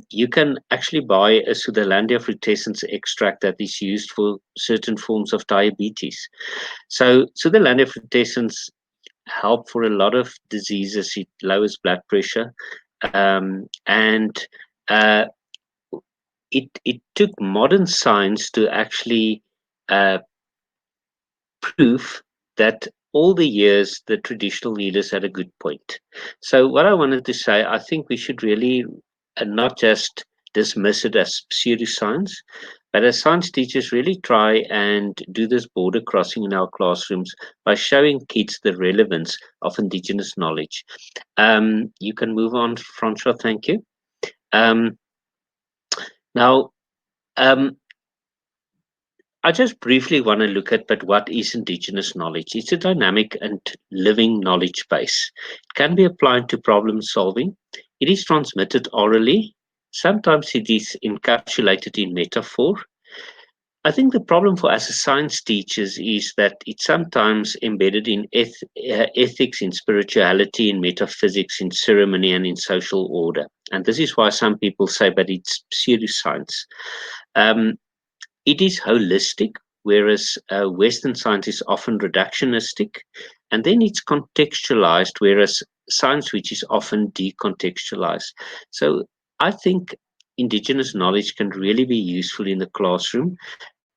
you can actually buy a Sutherlandia frutescens extract that is used for certain forms of diabetes. So Sutherlandia frutescens help for a lot of diseases. It lowers blood pressure, and it took modern science to actually prove that all the years the traditional leaders had a good point. So what I wanted to say, I think we should really not just dismiss it as pseudoscience, but as science teachers really try and do this border crossing in our classrooms by showing kids the relevance of Indigenous knowledge. You can move on, Francois, thank you. Now, I just briefly want to look at, but what is Indigenous knowledge? It's a dynamic and living knowledge base. It can be applied to problem solving. It is transmitted orally. Sometimes it is encapsulated in metaphor. I think the problem for us as science teachers is that it's sometimes embedded in ethics, in spirituality, in metaphysics, in ceremony, and in social order. And this is why some people say, but it's pseudoscience. It is holistic, whereas Western science is often reductionistic, and then it's contextualized, whereas science which is often decontextualized. So I think Indigenous knowledge can really be useful in the classroom.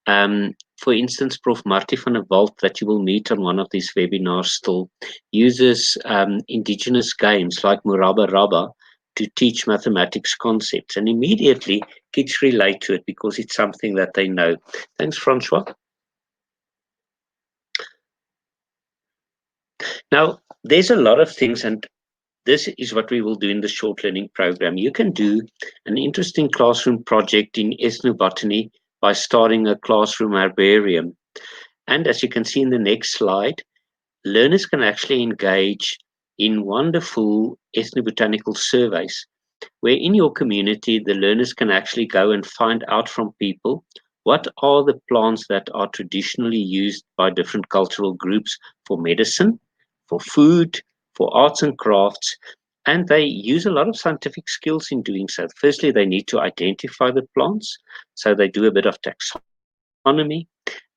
For instance, Prof. Marty van der Walt, that you will meet on one of these webinars still, uses Indigenous games like Muraba Raba to teach mathematics concepts, and immediately kids relate to it because it's something that they know. Thanks, Francois. Now, there's a lot of things, and this is what we will do in the short learning program. You can do an interesting classroom project in ethnobotany by starting a classroom herbarium. And as you can see in the next slide, learners can actually engage in wonderful ethnobotanical surveys, where in your community, the learners can actually go and find out from people what are the plants that are traditionally used by different cultural groups for medicine, for food, for arts and crafts, and they use a lot of scientific skills in doing so. Firstly, they need to identify the plants, so they do a bit of taxonomy,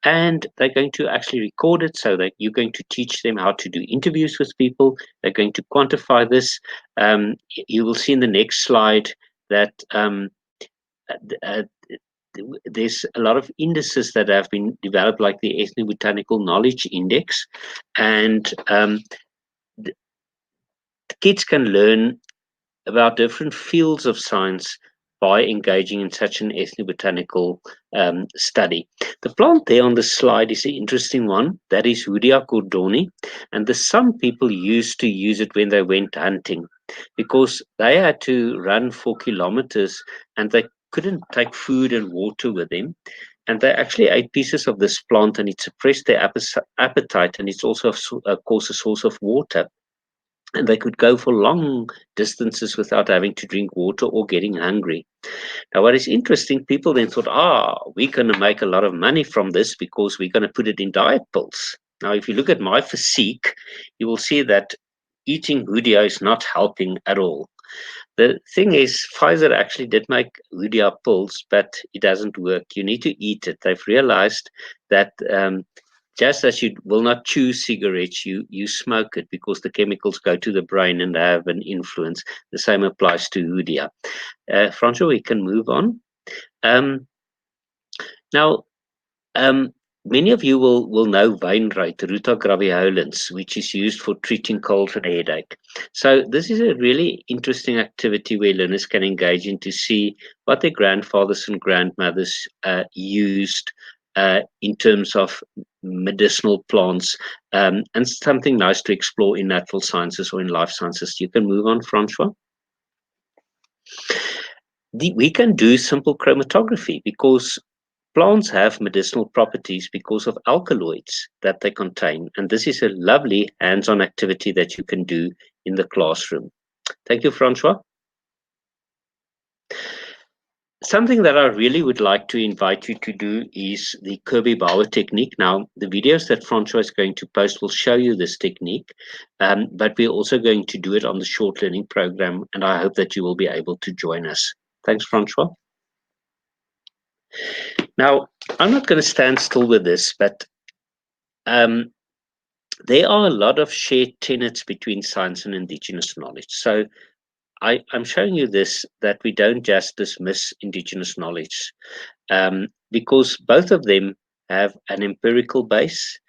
and they're going to actually record it, so that you're going to teach them how to do interviews with people. They're going to quantify this. You will see in the next slide that there's a lot of indices that have been developed, like the Ethnobotanical Knowledge Index, and the kids can learn about different fields of science by engaging in such an ethnobotanical study. The plant there on the slide is an interesting one. That is Hoodia cordoni, and some people used to use it when they went hunting, because they had to run 4 kilometers and they couldn't take food and water with them. And they actually ate pieces of this plant, and it suppressed their appetite, and it's also, of course, a source of water. And they could go for long distances without having to drink water or getting hungry. Now, what is interesting, people then thought, we're going to make a lot of money from this because we're going to put it in diet pills. Now, if you look at my physique, you will see that eating Hoodia is not helping at all. The thing is, Pfizer actually did make Hoodia pills, but it doesn't work. You need to eat it. They've realized that just as you will not chew cigarettes, you smoke it because the chemicals go to the brain and have an influence. The same applies to Hoodia. Francois, we can move on. Now, many of you will know Wainwright, Ruta graveolens, which is used for treating cold and headache. So this is a really interesting activity where learners can engage in to see what their grandfathers and grandmothers used in terms of medicinal plants, and something nice to explore in natural sciences or in life sciences. You can move on, Francois. We can do simple chromatography because plants have medicinal properties because of alkaloids that they contain. And this is a lovely hands-on activity that you can do in the classroom. Thank you, Francois. Something that I really would like to invite you to do is the Kirby Bauer technique. Now, the videos that Francois is going to post will show you this technique, but we're also going to do it on the short learning program, and I hope that you will be able to join us. Thanks, Francois. Now, I'm not going to stand still with this, but there are a lot of shared tenets between science and Indigenous knowledge. So I'm showing you this, that we don't just dismiss Indigenous knowledge, because both of them have an empirical base.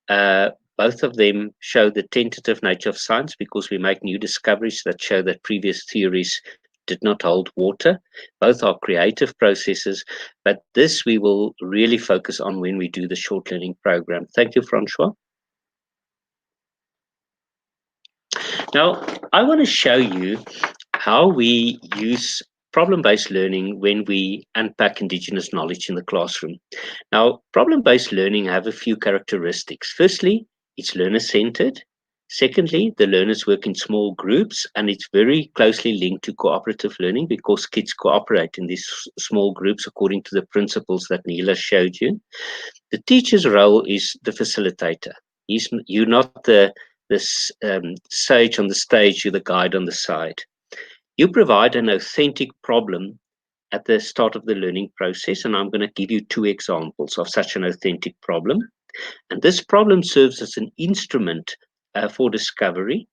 Both of them show the tentative nature of science because we make new discoveries that show that previous theories did not hold water. Both are creative processes, but this we will really focus on when we do the short learning program. Thank you, Francois. Now, I want to show you how we use problem-based learning when we unpack Indigenous knowledge in the classroom. Now, problem-based learning have a few characteristics. Firstly, it's learner-centered. Secondly, the learners work in small groups, and it's very closely linked to cooperative learning because kids cooperate in these small groups according to the principles that Neal showed you. The teacher's role is the facilitator. You're not the sage on the stage, you're the guide on the side. You provide an authentic problem at the start of the learning process, and I'm going to give you two examples of such an authentic problem. And this problem serves as an instrument for discovery,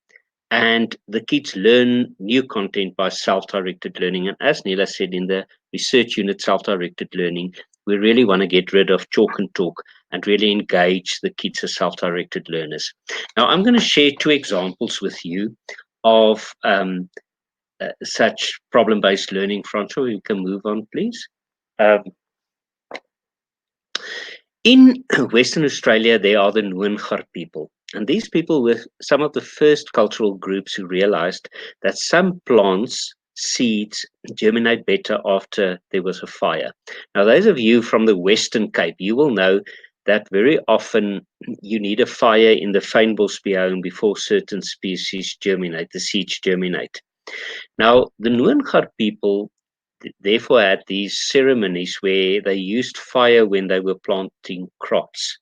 and the kids learn new content by self-directed learning. And as Neal said in the research unit, self-directed learning, we really want to get rid of chalk and talk and really engage the kids as self-directed learners. Now, I'm going to share two examples with you of such problem-based learning. Francois, you can move on, please. In Western Australia, there are the Nguyenchar people. And these people were some of the first cultural groups who realized that some plants, seeds, germinate better after there was a fire. Now, those of you from the Western Cape, you will know that very often you need a fire in the fynbos biome before certain species germinate, the seeds germinate. Now, the Nguyenchar people therefore had these ceremonies where they used fire when they were planting crops.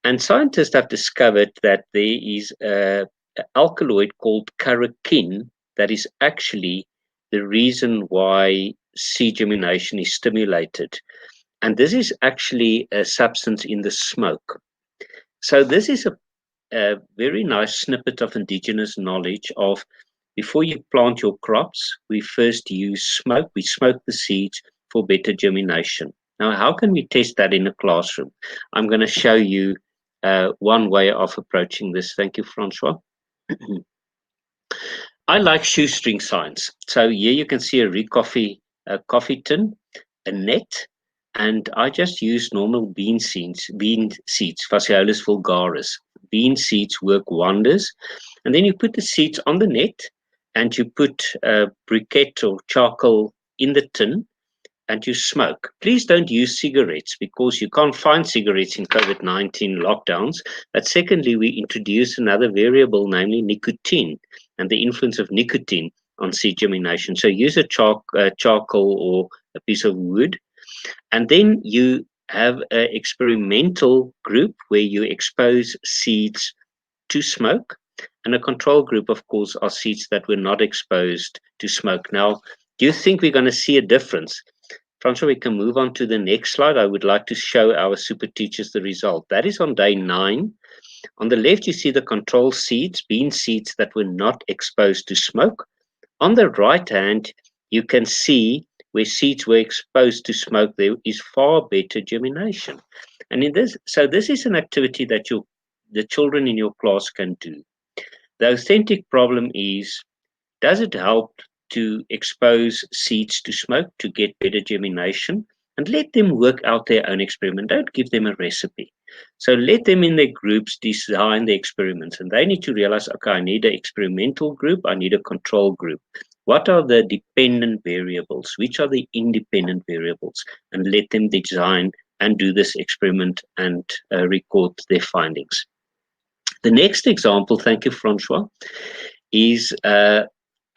And scientists have discovered that there is an alkaloid called carrageen that is actually the reason why seed germination is stimulated. And this is actually a substance in the smoke. So this is a very nice snippet of Indigenous knowledge of before you plant your crops, we first use smoke. We smoke the seeds for better germination. Now, how can we test that in a classroom? I'm going to show you one way of approaching this. Thank you, Francois. I like shoestring science. So here you can see a coffee tin, a net, and I just use normal bean seeds, Phaseolus vulgaris. Bean seeds work wonders. And then you put the seeds on the net, and you put a briquette or charcoal in the tin, and you smoke. Please don't use cigarettes because you can't find cigarettes in COVID-19 lockdowns. But secondly, we introduce another variable, namely nicotine, and the influence of nicotine on seed germination. So use a charcoal or a piece of wood, and then you have an experimental group where you expose seeds to smoke, and a control group, of course, are seeds that were not exposed to smoke. Now, do you think we're going to see a difference? Francois, we can move on to the next slide. I would like to show our super teachers the result. That is on day 9. On the left, you see the control seeds, bean seeds that were not exposed to smoke. On the right hand, you can see where seeds were exposed to smoke, there is far better germination. And in this, so this is an activity that the children in your class can do. The authentic problem is, does it help to expose seeds to smoke to get better germination? And let them work out their own experiment. Don't give them a recipe. So let them in their groups design the experiments. And they need to realize, okay, I need an experimental group, I need a control group. What are the dependent variables? Which are the independent variables? And let them design and do this experiment and record their findings. The next example, thank you, Francois, is a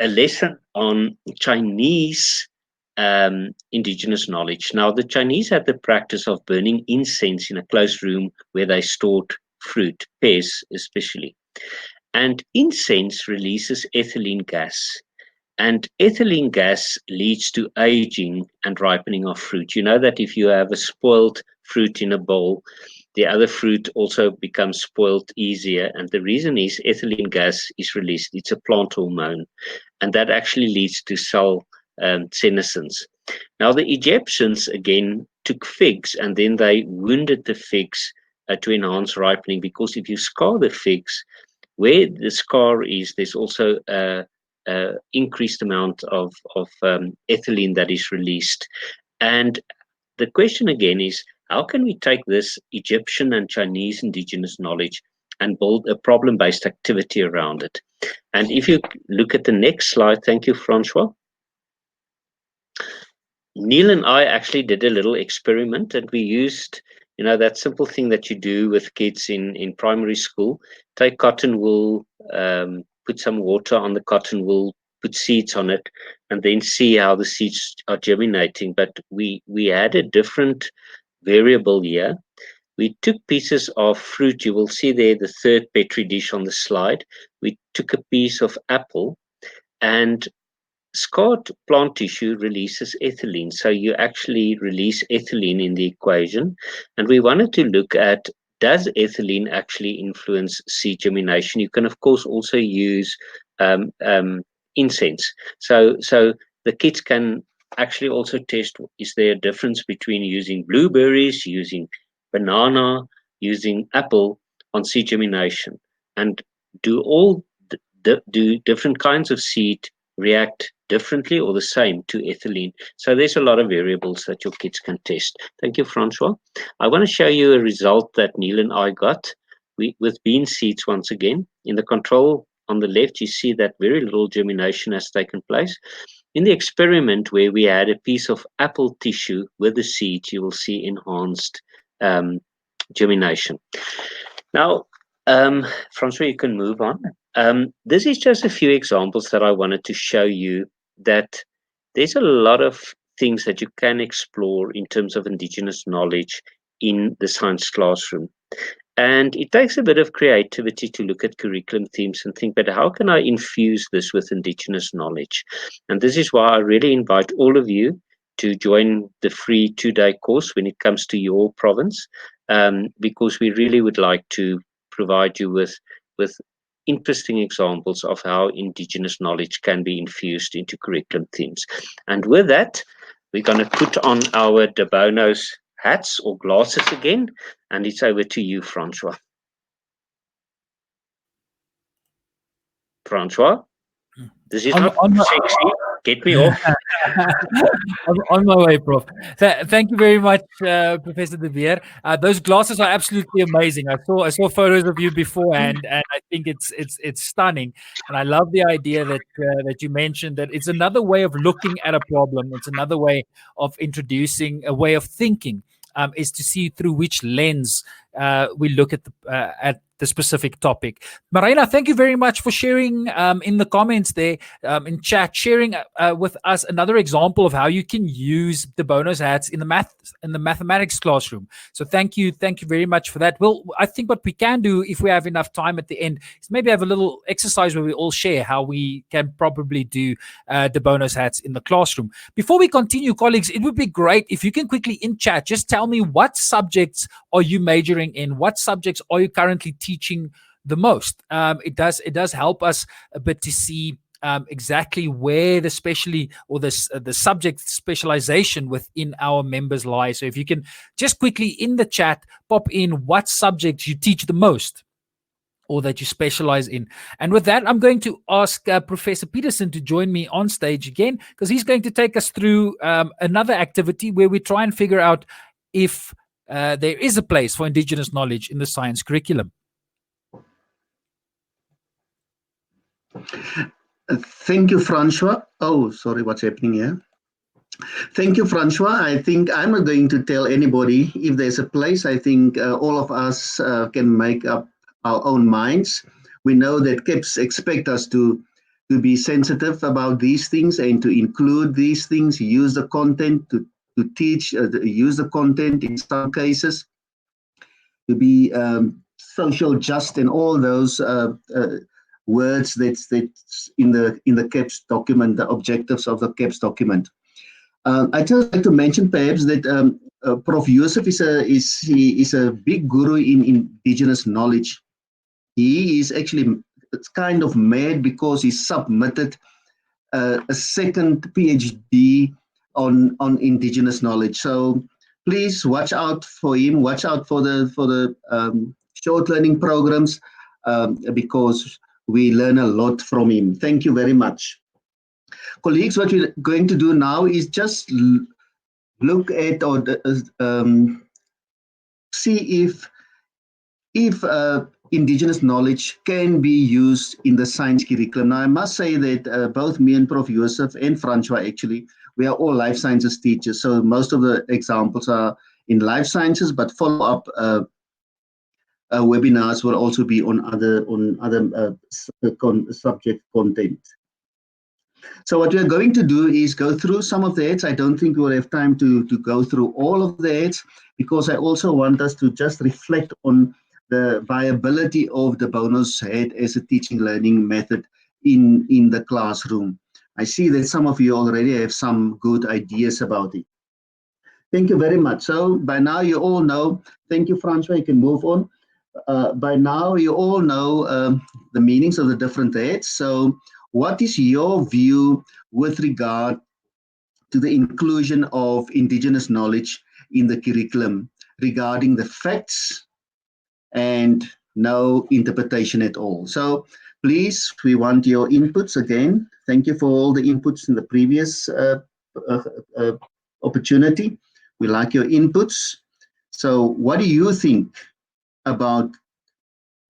lesson on Chinese indigenous knowledge. Now, the Chinese had the practice of burning incense in a closed room where they stored fruit, pears especially. And incense releases ethylene gas. And ethylene gas leads to aging and ripening of fruit. You know that if you have a spoiled fruit in a bowl, the other fruit also becomes spoiled easier. And the reason is ethylene gas is released. It's a plant hormone. And that actually leads to cell senescence. Now, the Egyptians, again, took figs and then they wounded the figs to enhance ripening, because if you scar the figs, where the scar is, there's also a increased amount of ethylene that is released. And the question again is, how can we take this Egyptian and Chinese indigenous knowledge and build a problem-based activity around it? And if you look at the next slide, thank you, Francois. Neal and I actually did a little experiment, and we used, you know, that simple thing that you do with kids in primary school. Take cotton wool, put some water on the cotton wool, put seeds on it, and then see how the seeds are germinating. But we had a different variable here. We took pieces of fruit. You will see there the third petri dish on the slide. We took a piece of apple, and scarred plant tissue releases ethylene. So you actually release ethylene in the equation. And we wanted to look at, does ethylene actually influence seed germination? You can, of course, also use incense. So the kids can actually also test, is there a difference between using blueberries, using banana, using apple on seed germination? And do different kinds of seed react differently or the same to ethylene? So there's a lot of variables that your kids can test. Thank you, Francois. I want to show you a result that Neal and I got with bean seeds once again. In the control on the left, you see that very little germination has taken place. In the experiment where we had a piece of apple tissue with the seeds, you will see enhanced germination. Now, Francois, you can move on. This is just a few examples that I wanted to show you, that there's a lot of things that you can explore in terms of indigenous knowledge in the science classroom. And it takes a bit of creativity to look at curriculum themes and think, but how can I infuse this with indigenous knowledge? And this is why I really invite all of you to join the free 2-day course when it comes to your province, because we really would like to provide you with interesting examples of how indigenous knowledge can be infused into curriculum themes. And with that, we're going to put on our De Bono's hats or glasses again, and it's over to you, Francois. Francois, this is not sexy. Get me off.
On my way, Prof. Thank you very much, Professor De Beer. Those glasses are absolutely amazing. I saw photos of you beforehand, and I think it's stunning. And I love the idea that you mentioned, that it's another way of looking at a problem. It's another way of introducing a way of thinking. Is to see through which lens we look at the specific topic. Marina, thank you very much for sharing in the comments there, in chat, sharing with us another example of how you can use the Bono's hats in the mathematics classroom. So thank you very much for that. Well, I think what we can do, if we have enough time at the end, is maybe have a little exercise where we all share how we can probably do the Bono's hats in the classroom. Before we continue, colleagues, it would be great if you can quickly in chat just tell me what subjects are you majoring in, what subjects are you currently teaching the most. It does help us a bit to see exactly where the subject specialization within our members lies. So if you can just quickly in the chat pop in what subjects you teach the most or that you specialize in. And with that, I'm going to ask Professor Petersen to join me on stage again, because he's going to take us through another activity where we try and figure out if there is a place for Indigenous knowledge in the science curriculum.
Thank you, Francois. Oh, sorry, what's happening here? Thank you, Francois. I think I'm not going to tell anybody if there's a place. I think all of us can make up our own minds. We know that KEPS expect us to be sensitive about these things and to include these things, use the content to teach, use the content in some cases, to be social just and all those words that's in the KEPS document, the objectives of the KEPS document. I just like to mention perhaps that Prof. Josef is a big guru in Indigenous knowledge. He is actually kind of mad because he submitted a second PhD on Indigenous knowledge. So please watch out for him. Watch out for the short learning programs because we learn a lot from him. Thank you very much. Colleagues, what we're going to do now is just look at or see if Indigenous knowledge can be used in the science curriculum. Now, I must say that both me and Prof. Josef and Francois, actually, we are all life sciences teachers. So most of the examples are in life sciences, but follow-up webinars will also be on other subject content. So what we're going to do is go through some of the heads. I don't think we'll have time to go through all of the heads, because I also want us to just reflect on the viability of the Bono's head as a teaching learning method in the classroom. I see that some of you already have some good ideas about it. Thank you very much. So by now you all know, thank you, Francois, you can move on. By now you all know the meanings of the different heads. So what is your view with regard to the inclusion of Indigenous knowledge in the curriculum regarding the facts and no interpretation at all? So please, we want your inputs again. Thank you for all the inputs in the previous opportunity. We like your inputs. So what do you think about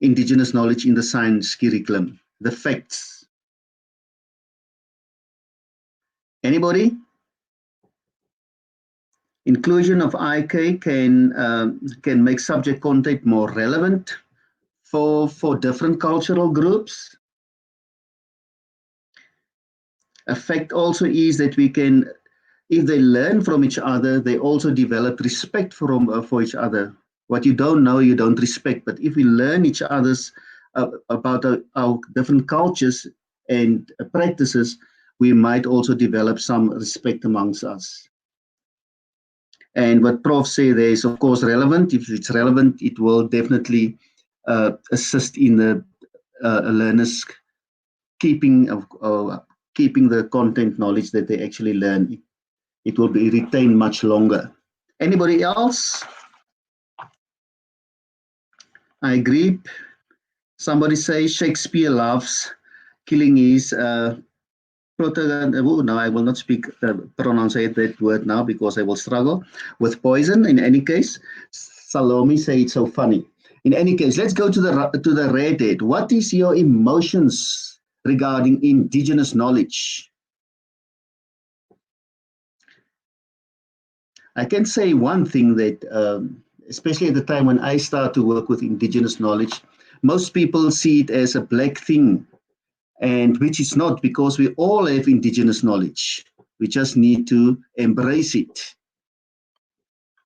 Indigenous knowledge in the science curriculum, the facts? Anybody? Inclusion of IK can make subject content more relevant for different cultural groups. A fact also is that we can, if they learn from each other, they also develop respect for each other. What you don't know, you don't respect. But if we learn each other's about our different cultures and practices, we might also develop some respect amongst us. And what Prof say there is, of course, relevant. If it's relevant, it will definitely assist in the learners keeping the content knowledge that they actually learn. It will be retained much longer. Anybody else? I agree. Somebody says Shakespeare loves killing his no, I will not pronounce that word now because I will struggle with poison. In any case, Salome say it's so funny. In any case, let's go to the red head. What is your emotions regarding Indigenous knowledge? I can say one thing that, especially at the time when I started to work with Indigenous knowledge, most people see it as a black thing, and which is not, because we all have indigenous knowledge. We just need to embrace it.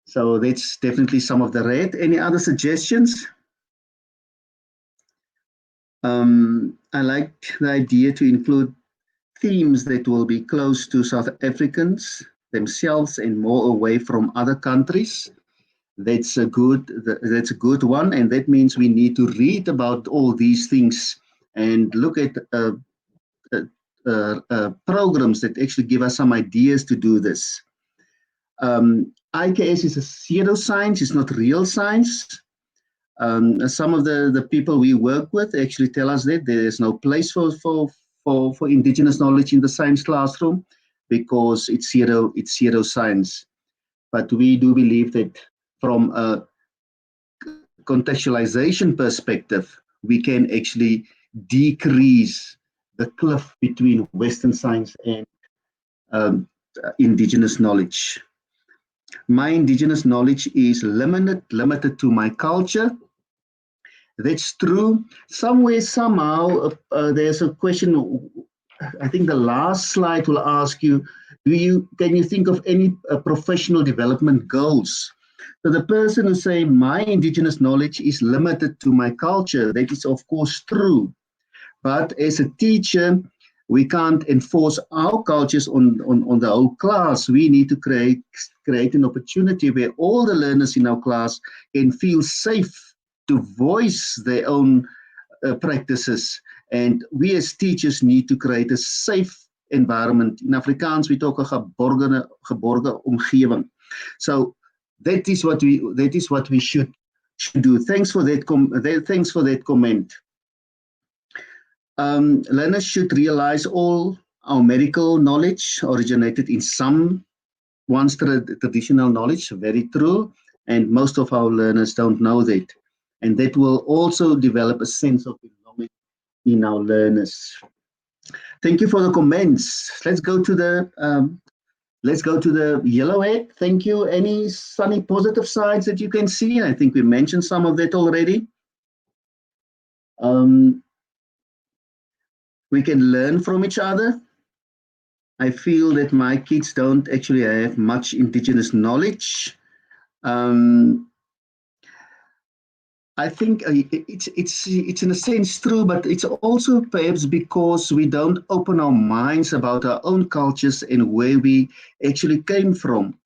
So that's definitely some of the red. Any other suggestions? I like the idea to include themes that will be close to South Africans themselves and more away from other countries. That's a good one, and that means we need to read about all these things and look at programs that actually give us some ideas to do this. IKS is a pseudoscience, it's not real science. Some of the people we work with actually tell us that there is no place for indigenous knowledge in the science classroom because it's pseudoscience. But we do believe that from a contextualization perspective, we can actually decrease the cliff between Western science and indigenous knowledge. My indigenous knowledge is limited to my culture. That's true. Somewhere, somehow, there's a question. I think the last slide will ask you, can you think of any professional development goals? So the person who say my indigenous knowledge is limited to my culture, that is of course true. But as a teacher, we can't enforce our cultures on the whole class. We need to create an opportunity where all the learners in our class can feel safe to voice their own practices. And we as teachers need to create a safe environment. In Afrikaans, we talk about geborgde omgewing. So that is what we should do. Thanks for that comment. Learners should realize all our medical knowledge originated in one's traditional knowledge, very true, and most of our learners don't know that. And that will also develop a sense of belonging in our learners. Thank you for the comments. Let's go to the yellow head. Thank you. Any sunny positive sides that you can see? I think we mentioned some of that already. We can learn from each other. I feel that my kids don't actually have much indigenous knowledge. I think it's in a sense true, but it's also perhaps because we don't open our minds about our own cultures and where we actually came from.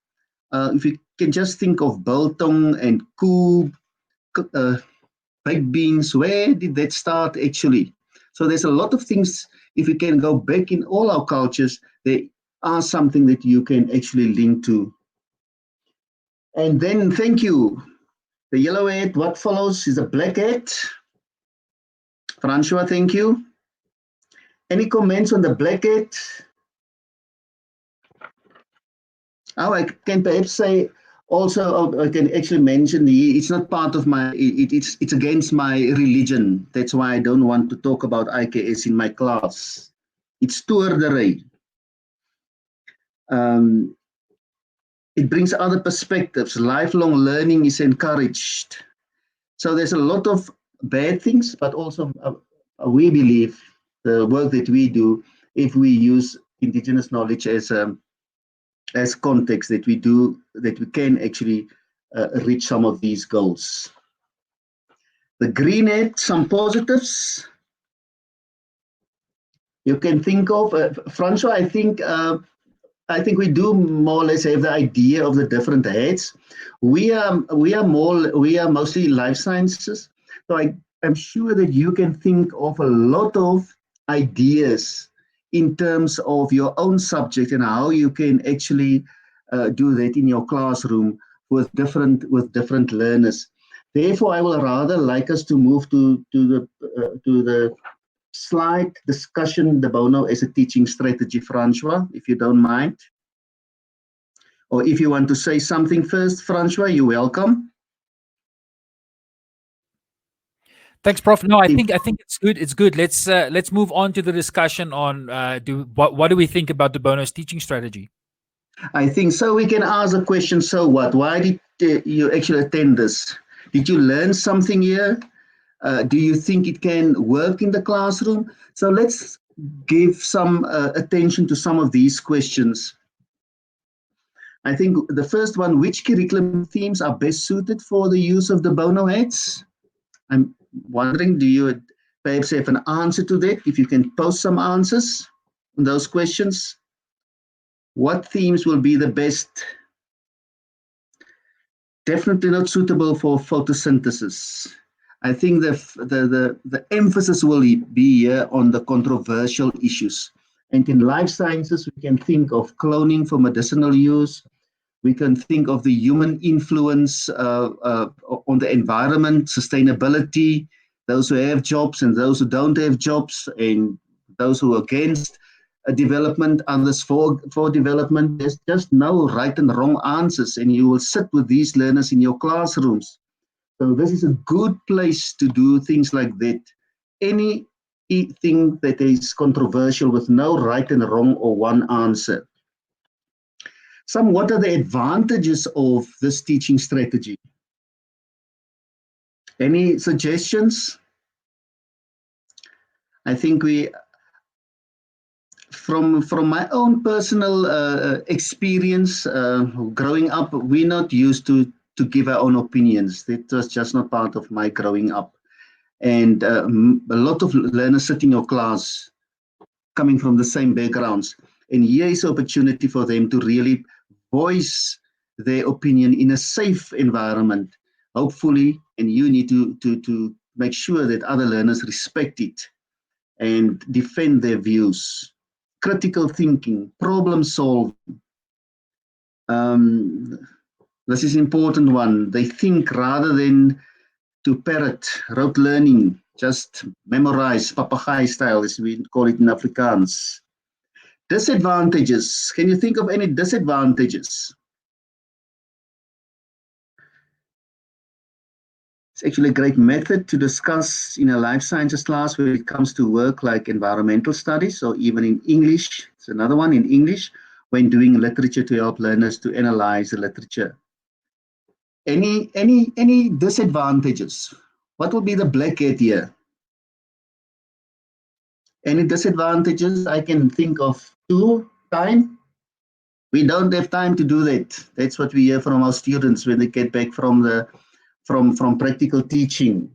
If you can just think of biltong and koe, baked beans, where did that start actually? So there's a lot of things, if you can go back in all our cultures, there are something that you can actually link to. And then, thank you. The yellow hat, what follows is a black hat. Francois, thank you. Any comments on the black hat? Oh, I can perhaps say also, I can actually mention it's not part of my, it's against my religion. That's why I don't want to talk about IKS in my class. It's toerdery. It brings other perspectives. Lifelong learning is encouraged. So there's a lot of bad things, but also we believe the work that we do, if we use indigenous knowledge as context, that we can actually reach some of these goals. The green hat, some positives you can think of. Francois, I think we do more or less have the idea of the different hats. We are mostly life sciences, so I'm sure that you can think of a lot of ideas in terms of your own subject and how you can actually do that in your classroom with different learners. Therefore, I will rather like us to move to the slide discussion, the Bono as a teaching strategy, Francois, if you don't mind. Or if you want to say something first, Francois, you're welcome.
Thanks, Prof. No, I think it's good. It's good. Let's move on to the discussion on what do we think about the Bono's teaching strategy?
I think so. We can ask a question. So what? Why did you actually attend this? Did you learn something here? Do you think it can work in the classroom? So let's give some attention to some of these questions. I think the first one, which curriculum themes are best suited for the use of the Bono heads? I'm wondering, do you perhaps have an answer to that? If you can post some answers on those questions. What themes will be the best? Definitely not suitable for photosynthesis. I think the emphasis will be here on the controversial issues. And in life sciences, we can think of cloning for medicinal use. We can think of the human influence on the environment, sustainability, those who have jobs and those who don't have jobs, and those who are against development, others for development. There's just no right and wrong answers, and you will sit with these learners in your classrooms. So this is a good place to do things like that. Anything that is controversial with no right and wrong or one answer. What are the advantages of this teaching strategy? Any suggestions? I think from my own personal experience, growing up, we're not used to give our own opinions. That was just not part of my growing up. And a lot of learners sit in your class coming from the same backgrounds. And here is an opportunity for them to really voice their opinion in a safe environment, hopefully, and you need to make sure that other learners respect it and defend their views. Critical thinking, problem solving. This is an important one. They think rather than to parrot, rote learning, just memorize, papegaai style, as we call it in Afrikaans. Disadvantages. Can you think of any disadvantages? It's actually a great method to discuss in a life sciences class when it comes to work like environmental studies, or even in English. It's another one in English when doing literature to help learners to analyze the literature. Any disadvantages? What will be the black hat here? Any disadvantages? I can think of two. Time. We don't have time to do that. That's what we hear from our students when they get back from practical teaching.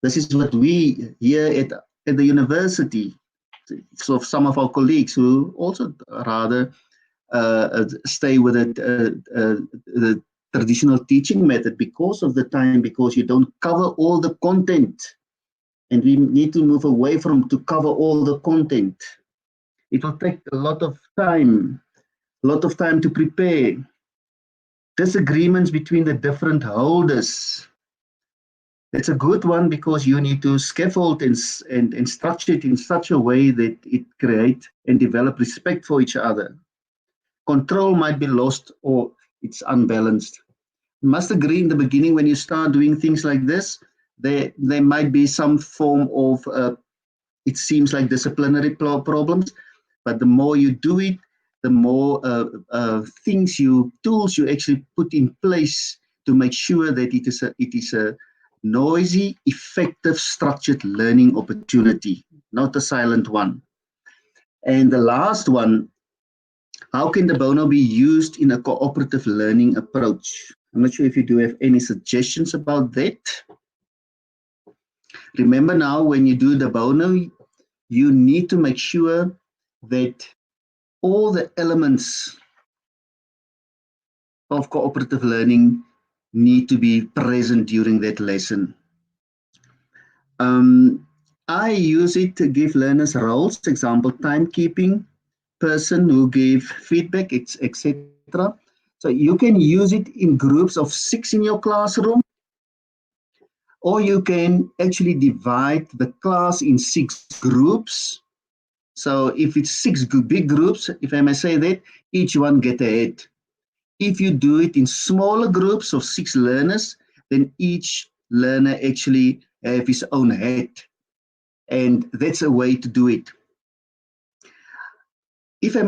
This is what we hear at the university. So some of our colleagues who also rather stay with the traditional teaching method because of the time, because you don't cover all the content. And we need to move away from to cover all the content. It will take a lot of time to prepare. Disagreements between the different holders. It's a good one because you need to scaffold and structure it in such a way that it creates and develop respect for each other. Control might be lost or it's unbalanced. You must agree in the beginning when you start doing things like this, there might be some form of, it seems like disciplinary problems, but the more you do it, the more tools you actually put in place to make sure that it is a noisy, effective, structured learning opportunity, not a silent one. And the last one, how can the Bono be used in a cooperative learning approach? I'm not sure if you do have any suggestions about that. Remember now, when you do the Bono, you need to make sure that all the elements of cooperative learning need to be present during that lesson. I use it to give learners roles, example, timekeeping, person who gave feedback, etc. So you can use it in groups of 6 in your classroom, or you can actually divide the class in 6 groups. So if it's 6 big groups, if I may say that, each one get a head. If you do it in smaller groups of 6 learners, then each learner actually have his own head. And that's a way to do it. If I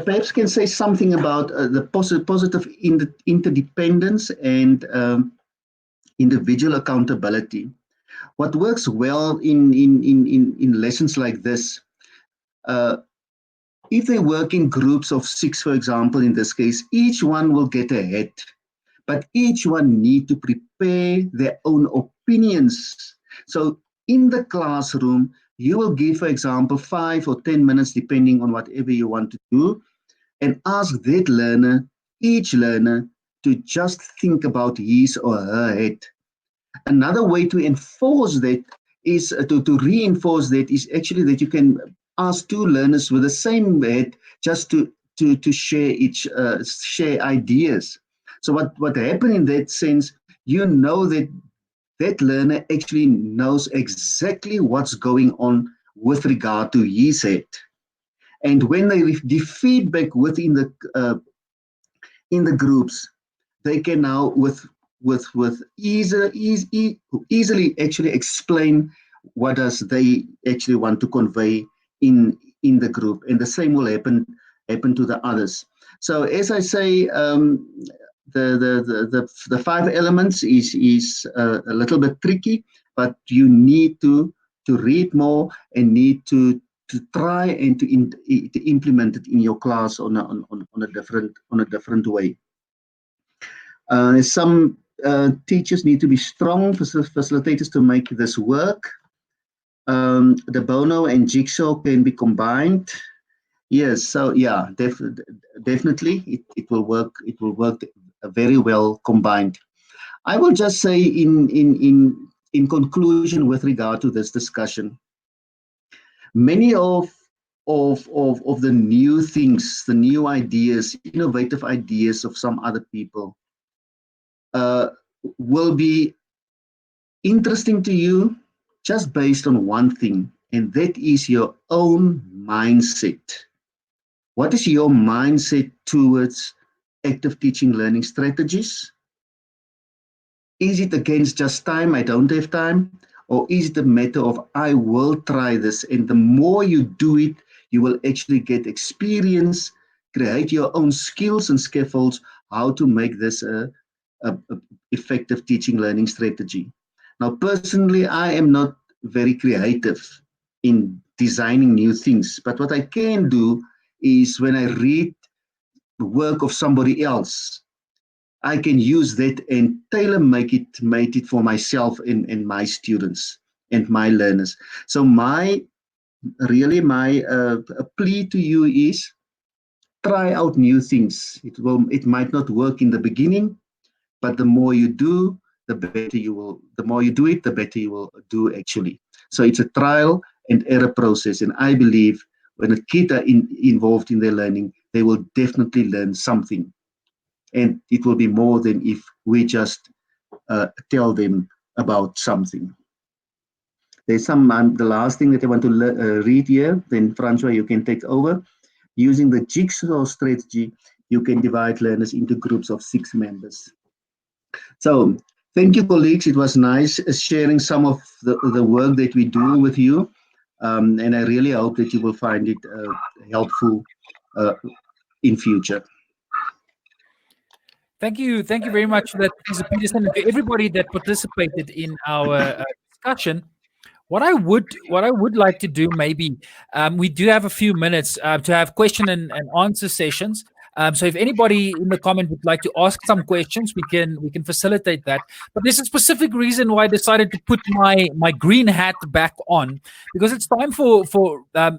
perhaps can say something about the positive interdependence and individual accountability. What works well in lessons like this, if they work in groups of 6, for example, in this case, each one will get a head, but each one need to prepare their own opinions. So in the classroom, you will give, for example, 5 or 10 minutes, depending on whatever you want to do, and ask that learner, each learner, to just think about his or her head. Another way to enforce that is to reinforce that is actually that you can ask 2 learners with the same head just to share ideas. So what happened in that sense, you know that that learner actually knows exactly what's going on with regard to his head. And when they give feedback within in the groups, they can now easily actually explain what does they actually want to convey in the group, and the same will happen to the others. So as I say, the 5 elements is a little bit tricky, but you need to read more and need to try and to implement it in your class on a different way. Some teachers need to be strong facilitators to make this work. The Bono and Jigsaw can be combined. Yes, so yeah, definitely it will work. It will work very well combined. I will just say in conclusion with regard to this discussion, many of the new things, the new ideas, innovative ideas of some other people will be interesting to you just based on one thing, and that is your own mindset. What is your mindset towards active teaching learning strategies? Is it against just time, I don't have time? Or is it a matter of I will try this, and the more you do it, you will actually get experience, create your own skills and scaffolds, how to make this a effective teaching learning strategy. Now, personally, I am not very creative in designing new things, but what I can do is when I read the work of somebody else, I can use that and make it for myself and my students and my learners. So my plea to you is try out new things. It might not work in the beginning, but the more you do, the better you will. The more you do it, the better you will do actually. So it's a trial and error process, and I believe when a kid are involved in their learning, they will definitely learn something. And it will be more than if we just tell them about something. There's the last thing that I want to read here, then Francois, you can take over. Using the jigsaw strategy, you can divide learners into groups of 6 members. So thank you, colleagues. It was nice sharing some of the work that we do with you. And I really hope that you will find it helpful in future.
Thank you very much for that, Professor Petersen, and to everybody that participated in our discussion. What I would like to do, maybe we do have a few minutes to have question and answer sessions. So if anybody in the comment would like to ask some questions, we can facilitate that. But there's a specific reason why I decided to put my green hat back on, because it's time for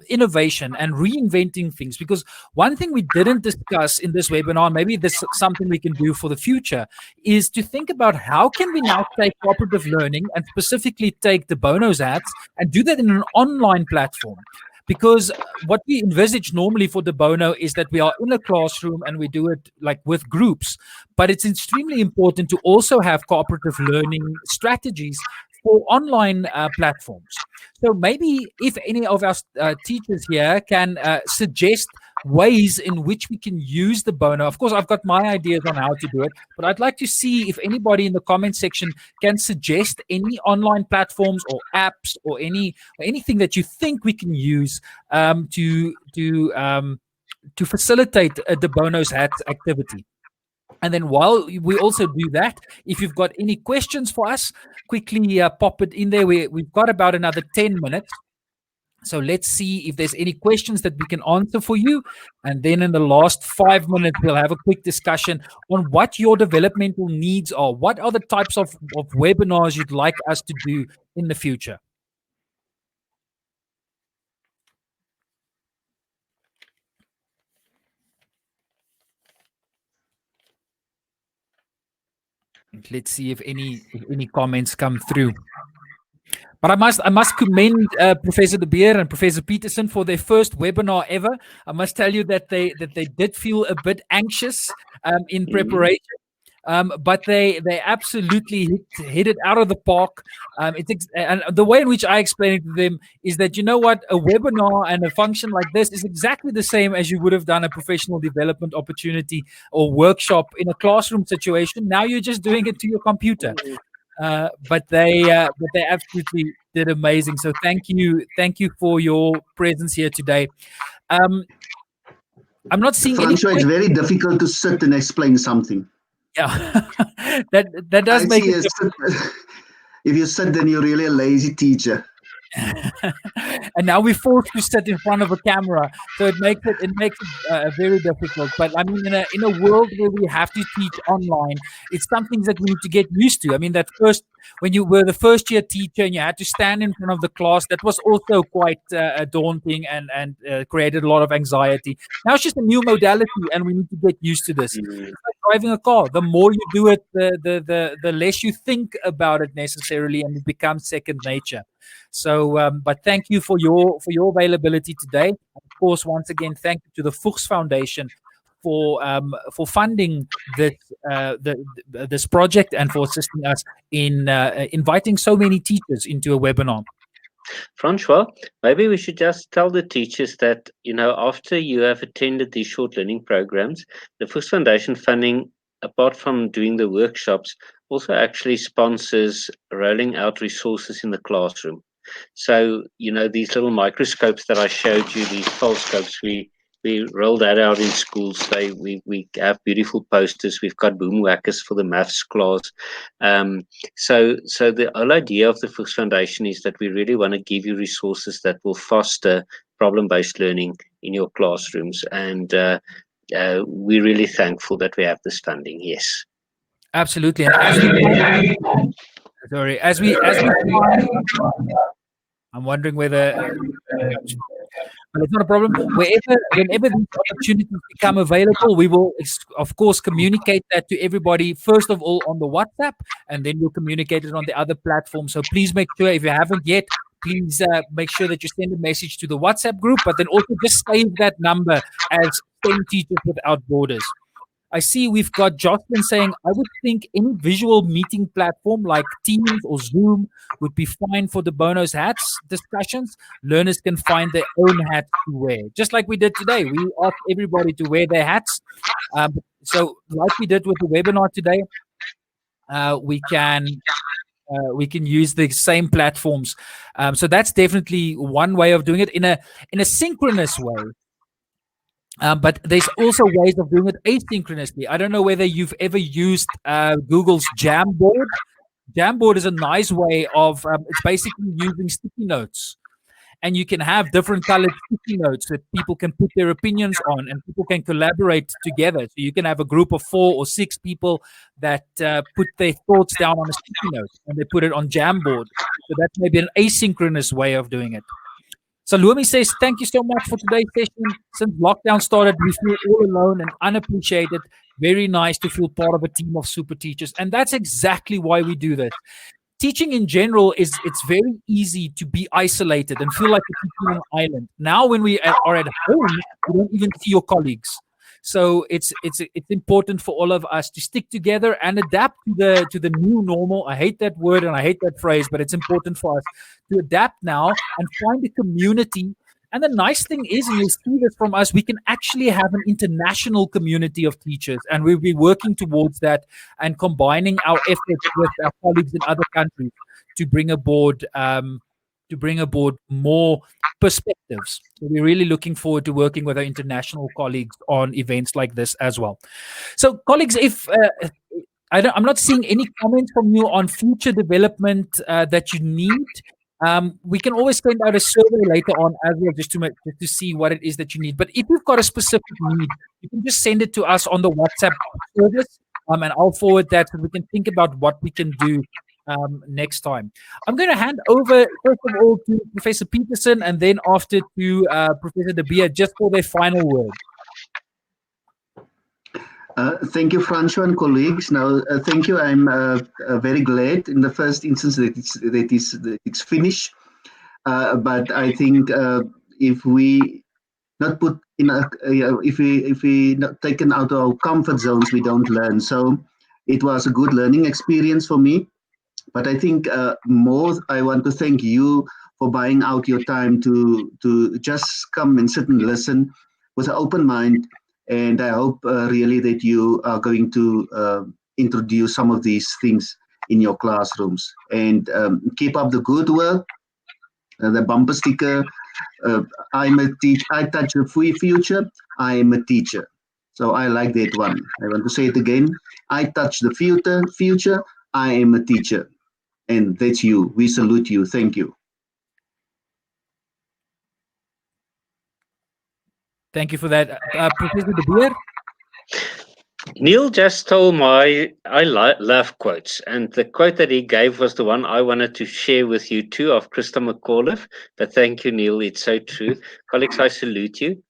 innovation and reinventing things. Because one thing we didn't discuss in this webinar, maybe this is something we can do for the future, is to think about how can we now take cooperative learning and specifically take the Bono's hats and do that in an online platform. Because what we envisage normally for the Bono is that we are in a classroom and we do it like with groups. But it's extremely important to also have cooperative learning strategies for online platforms. So maybe if any of our teachers here can suggest ways in which we can use the Bono. Of course, I've got my ideas on how to do it, but I'd like to see if anybody in the comment section can suggest any online platforms or apps or anything that you think we can use to facilitate the Bono's hat activity. And then while we also do that, if you've got any questions for us, quickly pop it in there. We've got about another 10 minutes. So let's see if there's any questions that we can answer for you. And then in the last 5 minutes, we'll have a quick discussion on what your developmental needs are. What are the types of webinars you'd like us to do in the future? Let's see if any comments come through. But I must commend Professor de Beer and Professor Petersen for their first webinar ever. I must tell you that they did feel a bit anxious in preparation. But they absolutely hit it out of the park. And the way in which I explain it to them is that, you know what, a webinar and a function like this is exactly the same as you would have done a professional development opportunity or workshop in a classroom situation. Now you're just doing it to your computer. But they absolutely did amazing. So thank you for your presence here today. I'm not seeing
Francois, it's very difficult to sit and explain something.
Yeah, that does make it difficult.
If you sit, then you're really a lazy teacher.
And now we're forced to sit in front of a camera, so it makes it very difficult. But I mean, in a world where we have to teach online, it's something that we need to get used to. I mean, that first, when you were the first year teacher and you had to stand in front of the class, that was also quite daunting and created a lot of anxiety. Now it's just a new modality, and we need to get used to this. It's like driving a car. The more you do it, the less you think about it necessarily, and it becomes second nature. So, but thank you for your availability today. Of course, once again, thank you to the Fuch Foundation for funding this project and for assisting us in inviting so many teachers into a webinar.
Francois, maybe we should just tell the teachers that, you know, after you have attended these short learning programs, the Fuch Foundation funding, apart from doing the workshops, also actually sponsors rolling out resources in the classroom. So, you know, these little microscopes that I showed you, these foldscopes, we roll that out in schools. We have beautiful posters. We've got boom whackers for the maths class. So the whole idea of the Fuch Foundation is that we really want to give you resources that will foster problem-based learning in your classrooms. And we're really thankful that we have this funding. Yes.
Absolutely. And as we I'm wondering whether but it's not a problem. Whenever these opportunities become available, we will, of course, communicate that to everybody, first of all, on the WhatsApp, and then we'll communicate it on the other platforms. So please make sure, if you haven't yet, please make sure that you send a message to the WhatsApp group, but then also just save that number as STEM Teachers Without Borders. I see we've got Jocelyn saying, I would think any visual meeting platform like Teams or Zoom would be fine for the Bono's hats discussions. Learners can find their own hats to wear. Just like we did today. We asked everybody to wear their hats. So like we did with the webinar today, we can use the same platforms. So that's definitely one way of doing it in a synchronous way. But there's also ways of doing it asynchronously. I don't know whether you've ever used Google's Jamboard. Jamboard is a nice way of, it's basically using sticky notes. And you can have different colored sticky notes that people can put their opinions on and people can collaborate together. So you can have a group of 4 or 6 people that put their thoughts down on a sticky note and they put it on Jamboard. So that's maybe an asynchronous way of doing it. Salome says, thank you so much for today's session. Since lockdown started, we feel all alone and unappreciated. Very nice to feel part of a team of super teachers. And that's exactly why we do this. Teaching in general it's very easy to be isolated and feel like you're teaching on an island. Now when we are at home, you don't even see your colleagues. So it's important for all of us to stick together and adapt to the new normal. I hate that word and I hate that phrase, but it's important for us to adapt now and find a community. And the nice thing is, and you'll see this from us, we can actually have an international community of teachers, and we'll be working towards that and combining our efforts with our colleagues in other countries to bring aboard to bring aboard more perspectives. So we're really looking forward to working with our international colleagues on events like this as well. So, colleagues, if I'm not seeing any comments from you on future development that you need. We can always send out a survey later on as well, just to see what it is that you need. But if you've got a specific need, you can just send it to us on the WhatsApp service, and I'll forward that so we can think about what we can do next time. I'm going to hand over first of all to Professor Petersen, and then after to Professor de Beer, just for their final word.
Thank you, Francois and colleagues. Now, thank you. I'm very glad in the first instance that it's finished. But I think if we not put in if we not taken out of our comfort zones, we don't learn. So it was a good learning experience for me. But I think more, I want to thank you for buying out your time to just come and sit and listen with an open mind. And I hope really that you are going to introduce some of these things in your classrooms. And keep up the good work. The bumper sticker, I'm a teacher, I touch the future, I am a teacher. So I like that one. I want to say it again. I touch the future, I am a teacher. And that's you. We salute you. Thank you.
Thank you for that. Professor de Beer?
Neal just stole my love quotes, and the quote that he gave was the one I wanted to share with you too, of Krista McAuliffe. But thank you, Neal. It's so true. Colleagues, I salute you.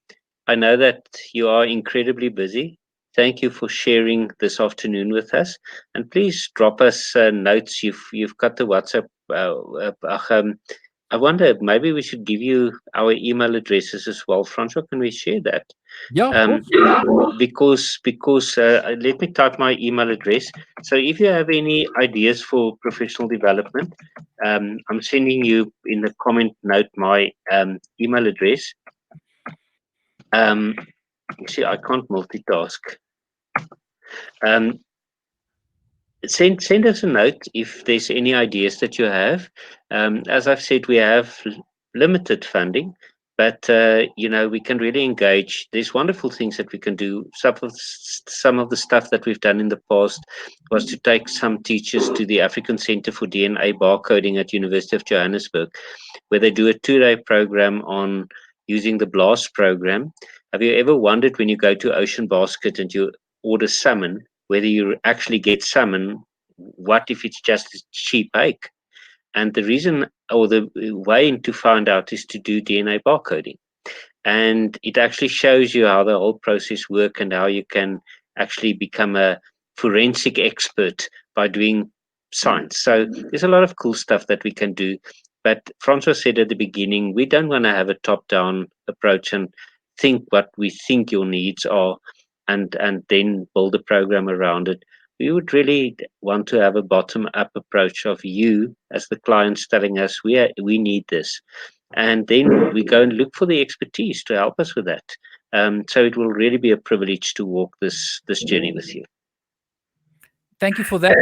I know that you are incredibly busy. Thank you for sharing this afternoon with us, and please drop us notes. You've got the WhatsApp. I wonder, maybe we should give you our email addresses as well. Francois, can we share that?
Yeah,
because let me type my email address. So if you have any ideas for professional development, I'm sending you in the comment note my email address. See, I can't multitask. Send us a note if there's any ideas that you have. As I've said, we have limited funding, but we can really engage. There's wonderful things that we can do. Some of the stuff that we've done in the past was to take some teachers to the African Center for DNA Barcoding at University of Johannesburg, where they do a 2-day program on using the BLAST program. Have you ever wondered, when you go to Ocean Basket and you order salmon, whether you actually get salmon? What if it's just a cheap hake? And the reason, or the way to find out, is to do DNA barcoding. And it actually shows you how the whole process works and how you can actually become a forensic expert by doing science. So there's a lot of cool stuff that we can do. But Francois said at the beginning, we don't want to have a top-down approach and think what we think your needs are and then build a program around it. We would really want to have a bottom-up approach of you as the clients telling us we need this. And then we go and look for the expertise to help us with that. So it will really be a privilege to walk this journey with you.
Thank you for that.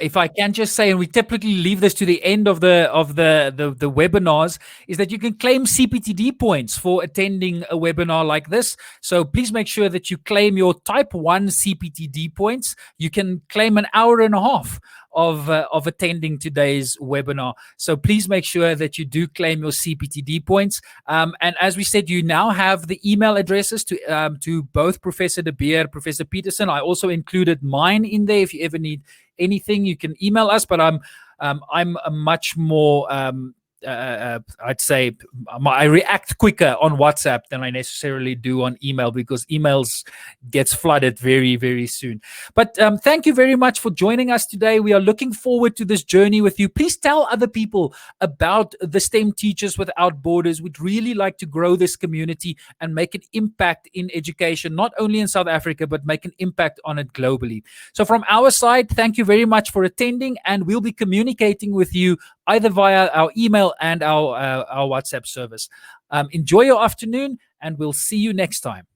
If I can just say, and we typically leave this to the end of the webinars, is that you can claim CPTD points for attending a webinar like this. So please make sure that you claim your type 1 CPTD points. You can claim an hour and a half of attending today's webinar. So please make sure that you do claim your CPTD points. And as we said, you now have the email addresses to both Professor de Beer, Professor Petersen. I also included mine in there. If you ever need anything, you can email us. But I'm a much more I'd say I react quicker on WhatsApp than I necessarily do on email, because emails gets flooded very, very soon. But thank you very much for joining us today. We are looking forward to this journey with you. Please tell other people about the STEM Teachers Without Borders. We'd really like to grow this community and make an impact in education, not only in South Africa, but make an impact on it globally. So from our side, thank you very much for attending, and we'll be communicating with you either via our email and our WhatsApp service. Enjoy your afternoon, and we'll see you next time.